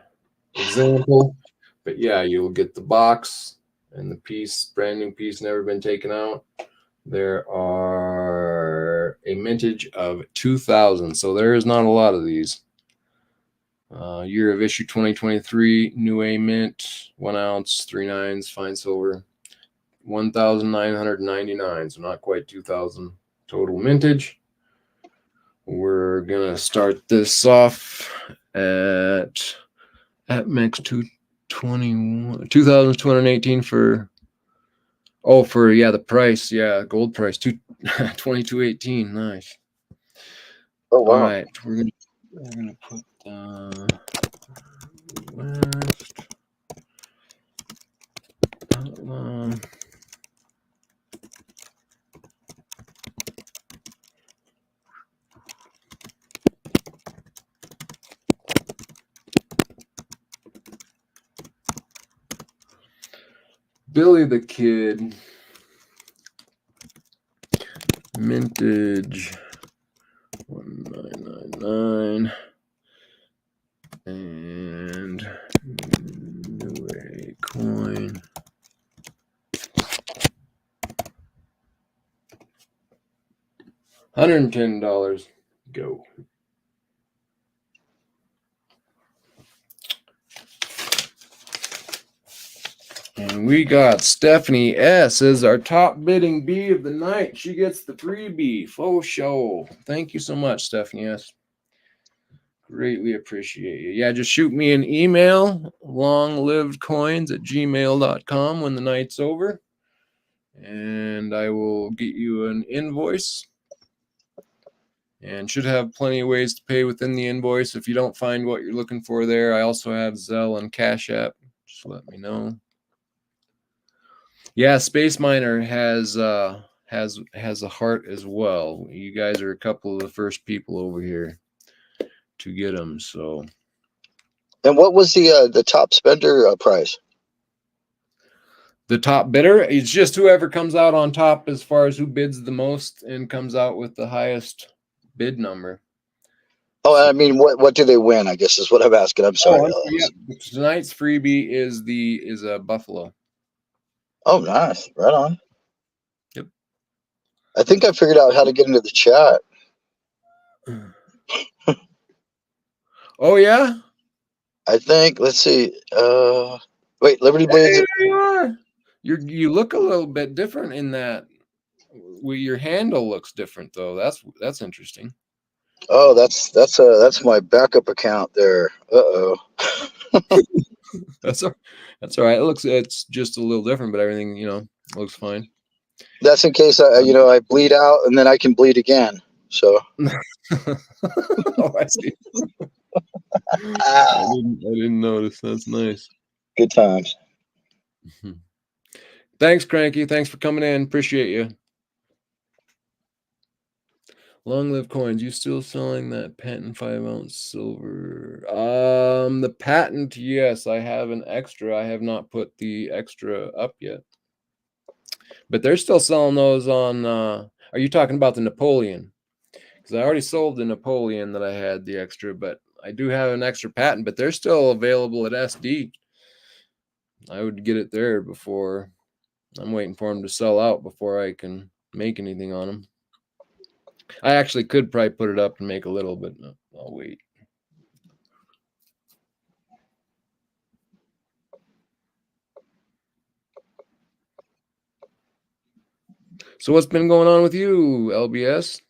example. But yeah, you'll get the box and the piece, brand new piece, never been taken out. There are a mintage of 2000, so there is not a lot of these. Year of issue 2023, new A mint, 1 ounce, 3 nines, fine silver, 1,999, so not quite 2,000 total mintage. We're gonna start this off at max 2,218 for. Oh, for the price, gold price 22.18. Nice. Oh wow! All right, we're gonna put west outline. Billy the Kid, mintage 1999, and new A coin. $110. Go. And we got Stephanie S. as our top bidding bee of the night. She gets the freebie. Faux show. Thank you so much, Stephanie S. Greatly appreciate you. Yeah, just shoot me an email, longlivedcoins@gmail.com when the night's over. And I will get you an invoice. And should have plenty of ways to pay within the invoice. If you don't find what you're looking for there, I also have Zelle and Cash App. Just let me know. Yeah, Space Miner has a heart as well. You guys are a couple of the first people over here to get them. So. And what was the top spender price? The top bidder is just whoever comes out on top as far as who bids the most and comes out with the highest bid number. Oh, I mean, what do they win? I guess is what I'm asking. I'm sorry. Yeah. Tonight's freebie is a buffalo. Oh, nice. Right on. Yep. I think I figured out how to get into the chat. Oh yeah. I think. Let's see. Wait, Liberty Blades. There you are. You look a little bit different in that. Your handle looks different though. That's interesting. Oh, that's my backup account there. Uh-oh. That's all right. It's just a little different, but everything looks fine. That's in case I bleed out and then I can bleed again. So. Oh, I see. I didn't notice. That's nice. Good times. Thanks, Cranky. Thanks for coming in. Appreciate you. Long live coins. You still selling that patent 5 ounce silver? The patent, yes. I have an extra. I have not put the extra up yet. But they're still selling those on. Are you talking about the Napoleon? Because I already sold the Napoleon that I had the extra, but I do have an extra patent. But they're still available at SD. I would get it there before. I'm waiting for them to sell out before I can make anything on them. I actually could probably put it up and make a little, but no, I'll wait. So what's been going on with you, LBS?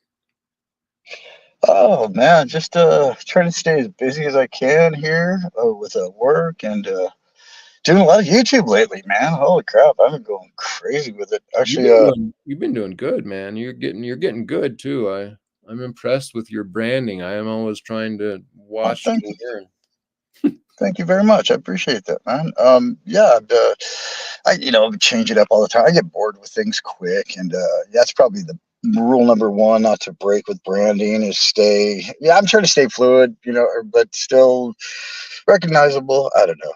Oh man, just trying to stay as busy as I can here with work and doing a lot of YouTube lately, man. Holy crap, I've been going crazy with it. Actually, you've been doing good, man. You're getting good too. I'm impressed with your branding. I am always trying to watch and learn. Thank you very much. I appreciate that, man. Yeah, I change it up all the time. I get bored with things quick, and that's probably the rule number one not to break with branding is stay. Yeah, I'm trying to stay fluid, but still recognizable. I don't know.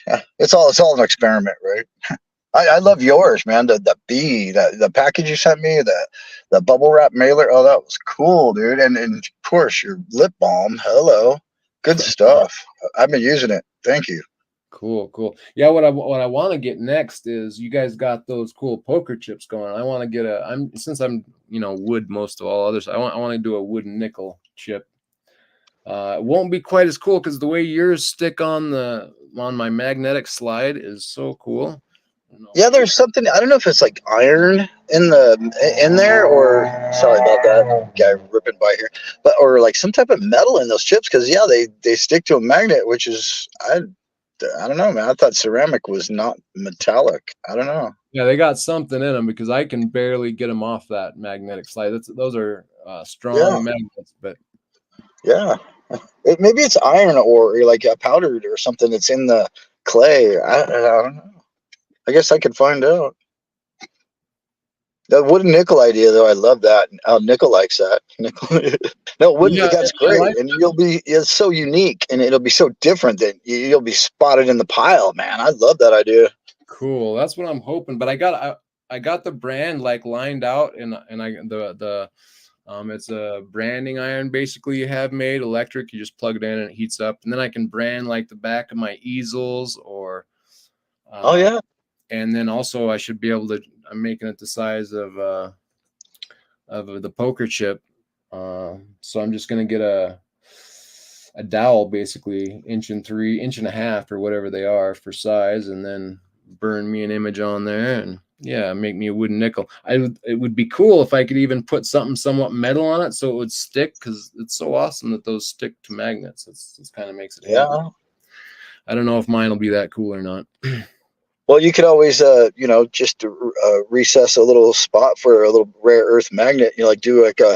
Yeah, it's all an experiment, right? I love yours, man. The package you sent me, the bubble wrap mailer. Oh, that was cool, dude. And of course your lip balm. Hello, good stuff. I've been using it. Thank you. Cool. Yeah, what I want to get next is you guys got those cool poker chips going. I want to get since I'm wood most of all others. I want to do a wooden nickel chip. It won't be quite as cool because the way yours stick on my magnetic slide is so cool. Yeah, there's something. I don't know if it's like iron in there, or sorry about that guy ripping by here, or like some type of metal in those chips because yeah, they stick to a magnet, which is I don't know, man. I thought ceramic was not metallic. I don't know. Yeah, they got something in them because I can barely get them off that magnetic slide. Those are strong magnets, but yeah, maybe it's iron or like a powdered or something that's in the clay. I don't know. I guess I could find out. The wooden nickel idea, though, I love that. Nickel likes that. Nickel. No, wooden. Yeah, That's I great, like and it's so unique, and it'll be so different that you'll be spotted in the pile, man. I love that idea. cool. That's what I'm hoping. But I got the brand like lined out, and it's a branding iron basically you have made electric. You just plug it in and it heats up, and then I can brand like the back of my easels or. Oh yeah. And then also I should be able to. I'm making it the size of the poker chip. So I'm just gonna get a dowel, basically 1.3 1.5 or whatever they are for size, and then burn me an image on there, and yeah, make me a wooden nickel. It would be cool if I could even put something somewhat metal on it so it would stick, because it's so awesome that those stick to magnets. It's kind of makes it handy. Yeah. I don't know if mine will be that cool or not. Well, you could always, just recess a little spot for a little rare earth magnet. Like do like a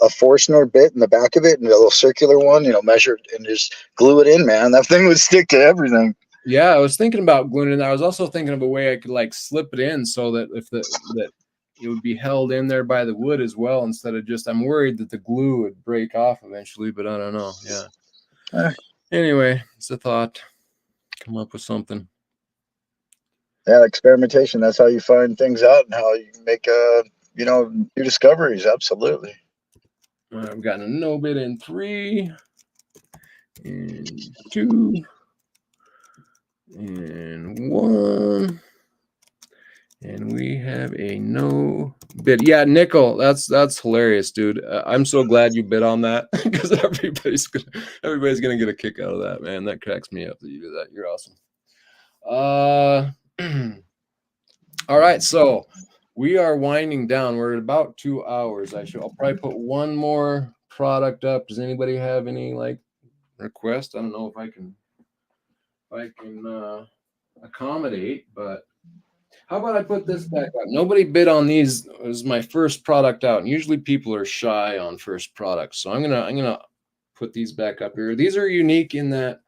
Forstner bit in the back of it, and a little circular one. Measure it and just glue it in, man. That thing would stick to everything. Yeah, I was thinking about gluing it in. I was also thinking of a way I could like slip it in so that that it would be held in there by the wood as well, instead of just. I'm worried that the glue would break off eventually, but I don't know. Yeah. Anyway, it's a thought. Come up with something. Yeah, experimentation. That's how you find things out and how you make new discoveries. Absolutely. I've got a no bid in 3 and 2 and 1. And we have a no bid. Yeah, nickel. That's hilarious, dude. I'm so glad you bid on that because everybody's gonna get a kick out of that, man. That cracks me up that you did that. You're awesome. All right, so we are winding down. We're at about 2 hours. I'll probably put one more product up. Does anybody have any like request? I don't know if I can accommodate, but how about I put this back up? Nobody bid on these. It was my first product out, and usually people are shy on first products. So I'm gonna put these back up here. These are unique in that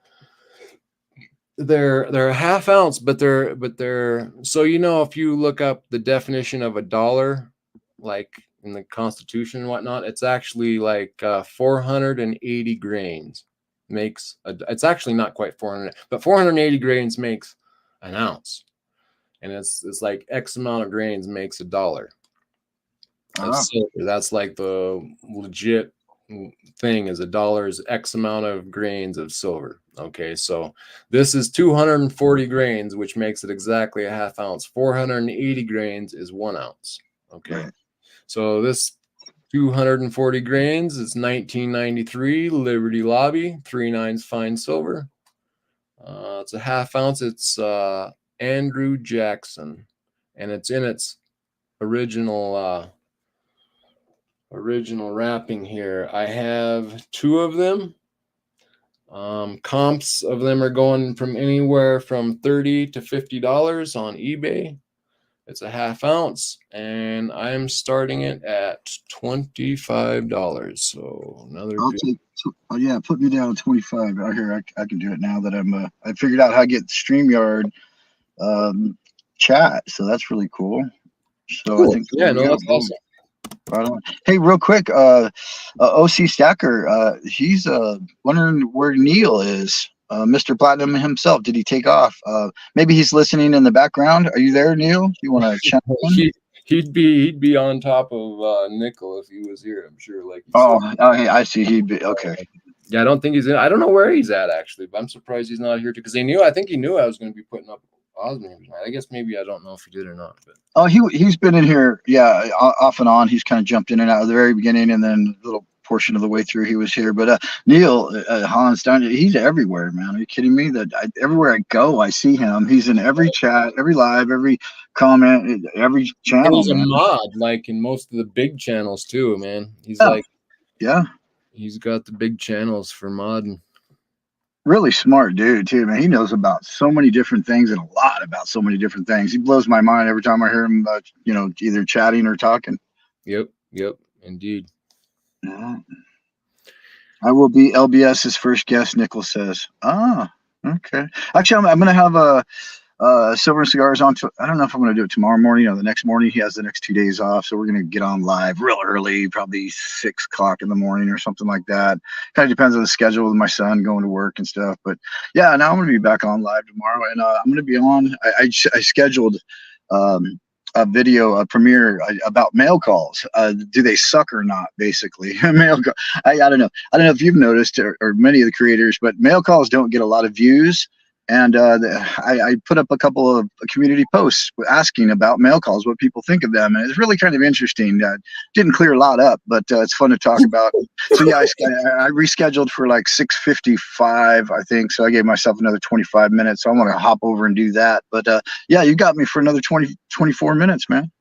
they're a half ounce, but they're so if you look up the definition of a dollar, like in the Constitution and whatnot, it's actually like 480 grains it's actually not quite 400, but 480 grains makes an ounce. And it's like X amount of grains makes $1. That's like the legit thing is $1 is X amount of grains of silver. Okay, so this is 240 grains, which makes it exactly a half ounce. 480 grains is 1 ounce. Okay, so this 240 grains is 1993 Liberty Lobby, 3/9 fine silver. It's a half ounce. It's Andrew Jackson, and it's in its original wrapping here. I have 2 of them. Comps of them are going from anywhere from $30 to $50 on eBay. It's a half ounce, and I'm starting it at $25. So another I'll good. take. Oh yeah, put me down at 25 out here. I can do it now that I figured out how to get StreamYard chat. So that's really cool. So I Cool. think Yeah, no, yeah, that's awesome. right on. Hey, real quick, OC Stacker, he's wondering where Neil is. Mr. Platinum himself. Did he take off? Maybe he's listening in the background. Are you there, Neil? You want to chat in? He'd be on top of Nickel if he was here. I'm sure, like you Oh, said. hey, I see. He'd be okay. Yeah, I don't think he's in. I don't know where he's at actually, but I'm surprised he's not here too. Because I think he knew I was going to be putting up Osmond tonight. I guess maybe I don't know if he did or not. But Oh, he's been in here, yeah, off and on. He's kind of jumped in and out at the very beginning, and then a little portion of the way through he was here. But Neil Hans down, he's everywhere, man. Are you kidding me? Everywhere I go, I see him. He's in every chat, every live, every comment, every and channel, he's a man. mod, like in most of the big channels too, man. He's yeah, he's got the big channels for modding. really smart dude too, man. He knows about so many different things and a lot about so many different things. He blows my mind every time I hear him, either chatting or talking. Yep, indeed. Yeah. I will be LBS's first guest, Nichols says. Ah, okay. Actually, I'm going to have Silver and Cigars on. I don't know if I'm going to do it tomorrow morning or the next morning. He has the next 2 days off. So we're going to get on live real early, probably 6 o'clock in the morning or something like that. Kind of depends on the schedule with my son going to work and stuff. But yeah, now I'm going to be back on live tomorrow. And I'm going to be on. I scheduled a video, a premiere about mail calls. Do they suck or not? Basically, mail call. I don't know. I don't know if you've noticed or many of the creators, but mail calls don't get a lot of views. And I put up a couple of community posts asking about mail calls, what people think of them. And it's really kind of interesting. Didn't clear a lot up, but it's fun to talk about. So yeah, I rescheduled for like 6:55, I think. So I gave myself another 25 minutes. So I want to hop over and do that. But yeah, you got me for another 24 minutes, man.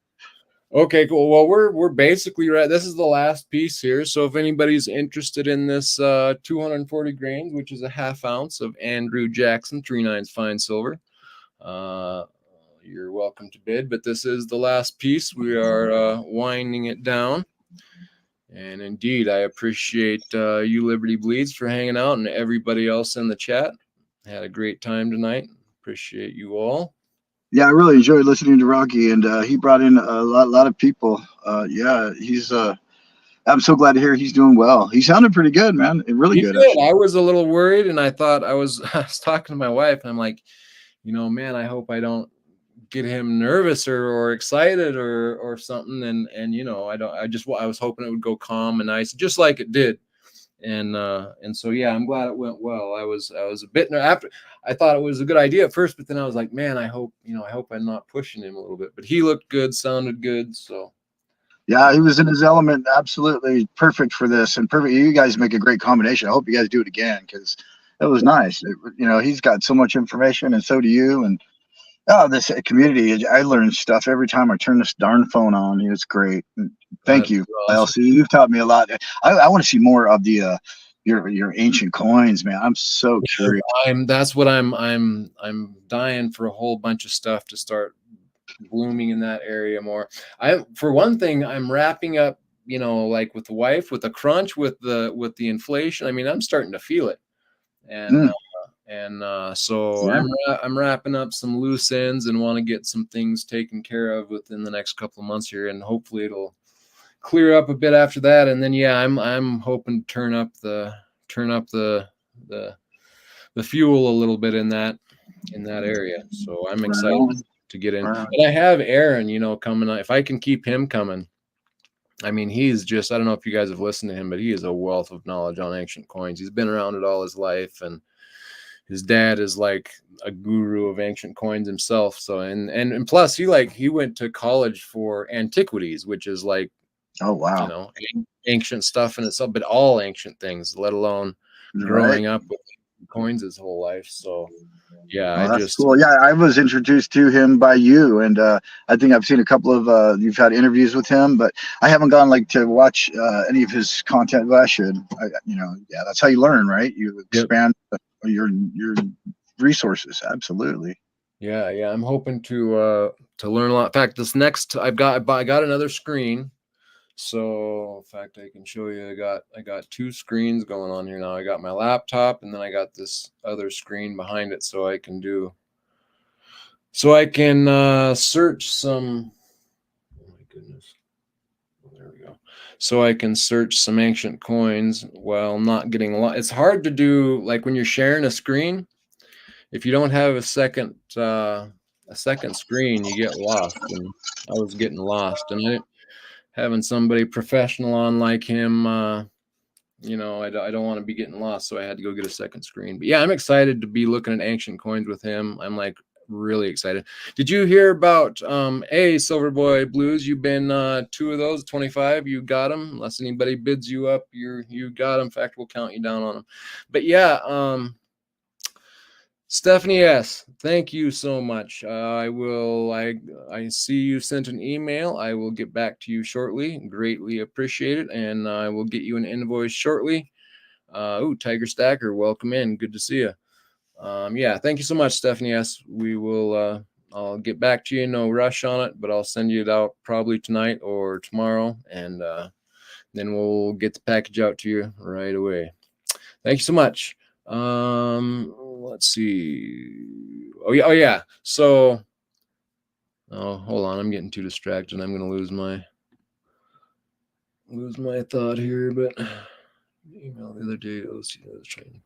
Okay, cool. Well, we're basically right. This is the last piece here. So if anybody's interested in this 240 grains, which is a half ounce of Andrew Jackson 3/9 fine silver, you're welcome to bid. But this is the last piece. We are winding it down. And indeed, I appreciate you Liberty Bleeds for hanging out and everybody else in the chat. Had a great time tonight. Appreciate you all. Yeah, I really enjoyed listening to Rocky, and he brought in a lot of people. Yeah, he's. I'm so glad to hear he's doing well. He sounded pretty good, man. Really good. Did. I was a little worried, and I thought I was talking to my wife, and I'm like, man, I hope I don't get him nervous or excited or something. And I was hoping it would go calm and nice, just like it did. And so yeah, I'm glad it went well. I was a bit after. I thought it was a good idea at first, but then I was like, man, I hope I'm not pushing him a little bit. But he looked good, sounded good. So yeah, he was in his element. Absolutely perfect for this, and perfect. You guys make a great combination. I hope you guys do it again because it was nice. He's got so much information, and so do you. And this community, I learn stuff every time I turn this darn phone on. It's great. Thank you, awesome. LC. You've taught me a lot. I want to see more of the your ancient coins, man. I'm so curious. That's what I'm dying for a whole bunch of stuff to start blooming in that area more. For one thing, I'm wrapping up, like with the wife, with the crunch, with the inflation. I mean, I'm starting to feel it. And so yeah. I'm wrapping up some loose ends and want to get some things taken care of within the next couple of months here, and hopefully it'll clear up a bit after that. And then yeah, I'm hoping to turn up the fuel a little bit in that area. So I'm excited to get in. And I have Aaron, coming. If I can keep him coming, I mean, he's just, I don't know if you guys have listened to him, but he is a wealth of knowledge on ancient coins. He's been around it all his life, and his dad is like a guru of ancient coins himself. So, and plus he went to college for antiquities, which is like, oh, wow, ancient stuff in itself, but all ancient things, let alone growing up with coins his whole life. So yeah, that's cool. Yeah, I was introduced to him by you, and I think I've seen a couple of you've had interviews with him, but I haven't gone to watch any of his content, but I should. Yeah, that's how you learn, right? You expand your resources. Absolutely. Yeah, I'm hoping to learn a lot. In fact, I got another screen. So in fact, I can show you. I got two screens going on here now. I got my laptop, and then I got this other screen behind it, so I can search some. Oh my goodness. There we go. So I can search some ancient coins while not getting lost. It's hard to do, like when you're sharing a screen. If you don't have a second screen, you get lost. And I was getting lost, and having somebody professional on like him, I don't want to be getting lost, so I had to go get a second screen. But yeah, I'm excited to be looking at ancient coins with him. I'm like really excited. Did you hear about Silverboy Blues? You've been 2 of those 25. You got them. Unless anybody bids you up, you got them. In fact, we'll count you down on them. But yeah, Stephanie S., thank you so much. I see you sent an email. I will get back to you shortly. Greatly appreciate it, and I will get you an invoice shortly. Tiger Stacker, welcome in. Good to see you. Yeah, thank you so much, Stephanie S. We will. I'll get back to you. No rush on it, but I'll send you it out probably tonight or tomorrow, and then we'll get the package out to you right away. Thank you so much. Let's see. Oh yeah. So, hold on. I'm getting too distracted. I'm gonna lose my thought here. But email the other day. Let's see. I was trying.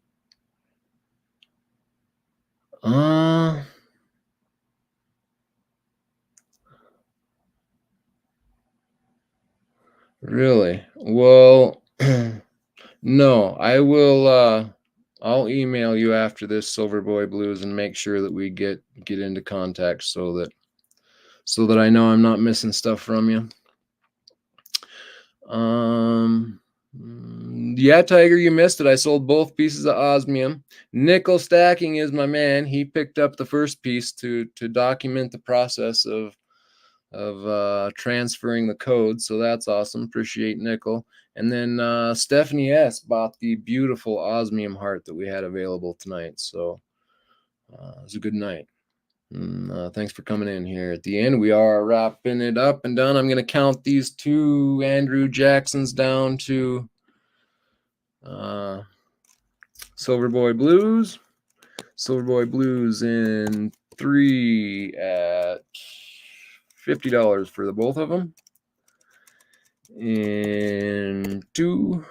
Really? Well, no. I will. I'll email you after this, Silverboy Blues, and make sure that we get into contact so that I know I'm not missing stuff from you. Yeah, Tiger, you missed it. I sold both pieces of osmium. Nickel Stacking is my man. He picked up the first piece to document the process of transferring the code. So that's awesome. Appreciate Nickel. And then Stephanie S. bought the beautiful osmium heart that we had available tonight. So it was a good night. Thanks for coming in here. At the end, we are wrapping it up and done. I'm going to count these 2 Andrew Jacksons down to Silverboy Blues. Silverboy Blues in 3 at $50 for the both of them. In 2.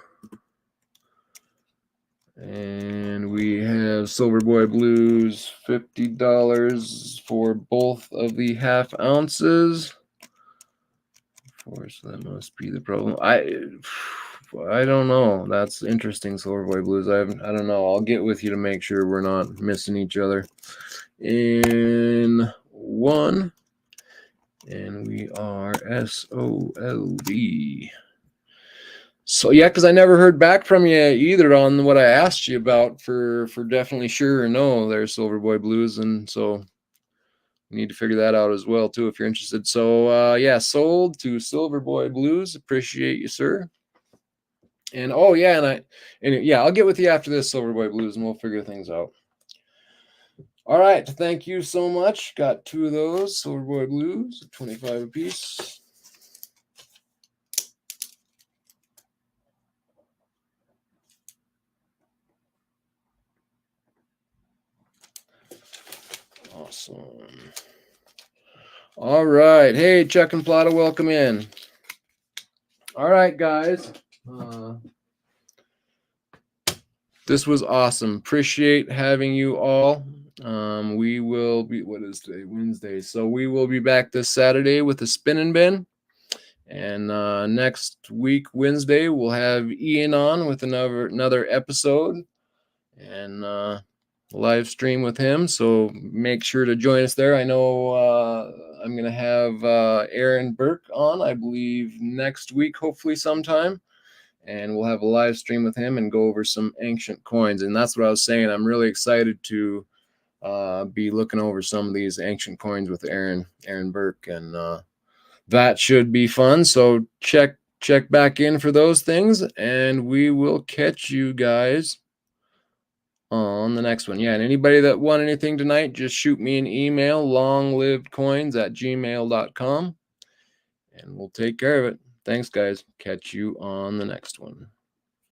And we have Silverboy Blues, $50 for both of the half ounces. So that must be the problem. I don't know. That's interesting, Silverboy Blues. I don't know. I'll get with you to make sure we're not missing each other. In 1, and we are SOLV. So yeah, because I never heard back from you either on what I asked you about for definitely sure or no. There's Silverboy Blues, and so we need to figure that out as well too if you're interested. So yeah, sold to Silverboy Blues. Appreciate you, sir. And yeah, I'll get with you after this, Silverboy Blues, and we'll figure things out. All right, thank you so much. Got 2 of those Silverboy Blues, 25 apiece. Awesome. All right. Hey, Chuck and Plata, welcome in. All right, guys. This was awesome. Appreciate having you all. We will be, what is today? Wednesday. So we will be back this Saturday with a spin and bin. And next week, Wednesday, we'll have Ian on with another episode. And live stream with him, so make sure to join us there. I know I'm going to have Aaron Burke on, I believe, next week, hopefully sometime, and we'll have a live stream with him and go over some ancient coins. And that's what I was saying. I'm really excited to be looking over some of these ancient coins with Aaron Burke, and that should be fun. So check back in for those things, and we will catch you guys on the next one. Yeah, and anybody that won anything tonight, just shoot me an email, longlivedcoins@gmail.com, and we'll take care of it. Thanks, guys. Catch you on the next one.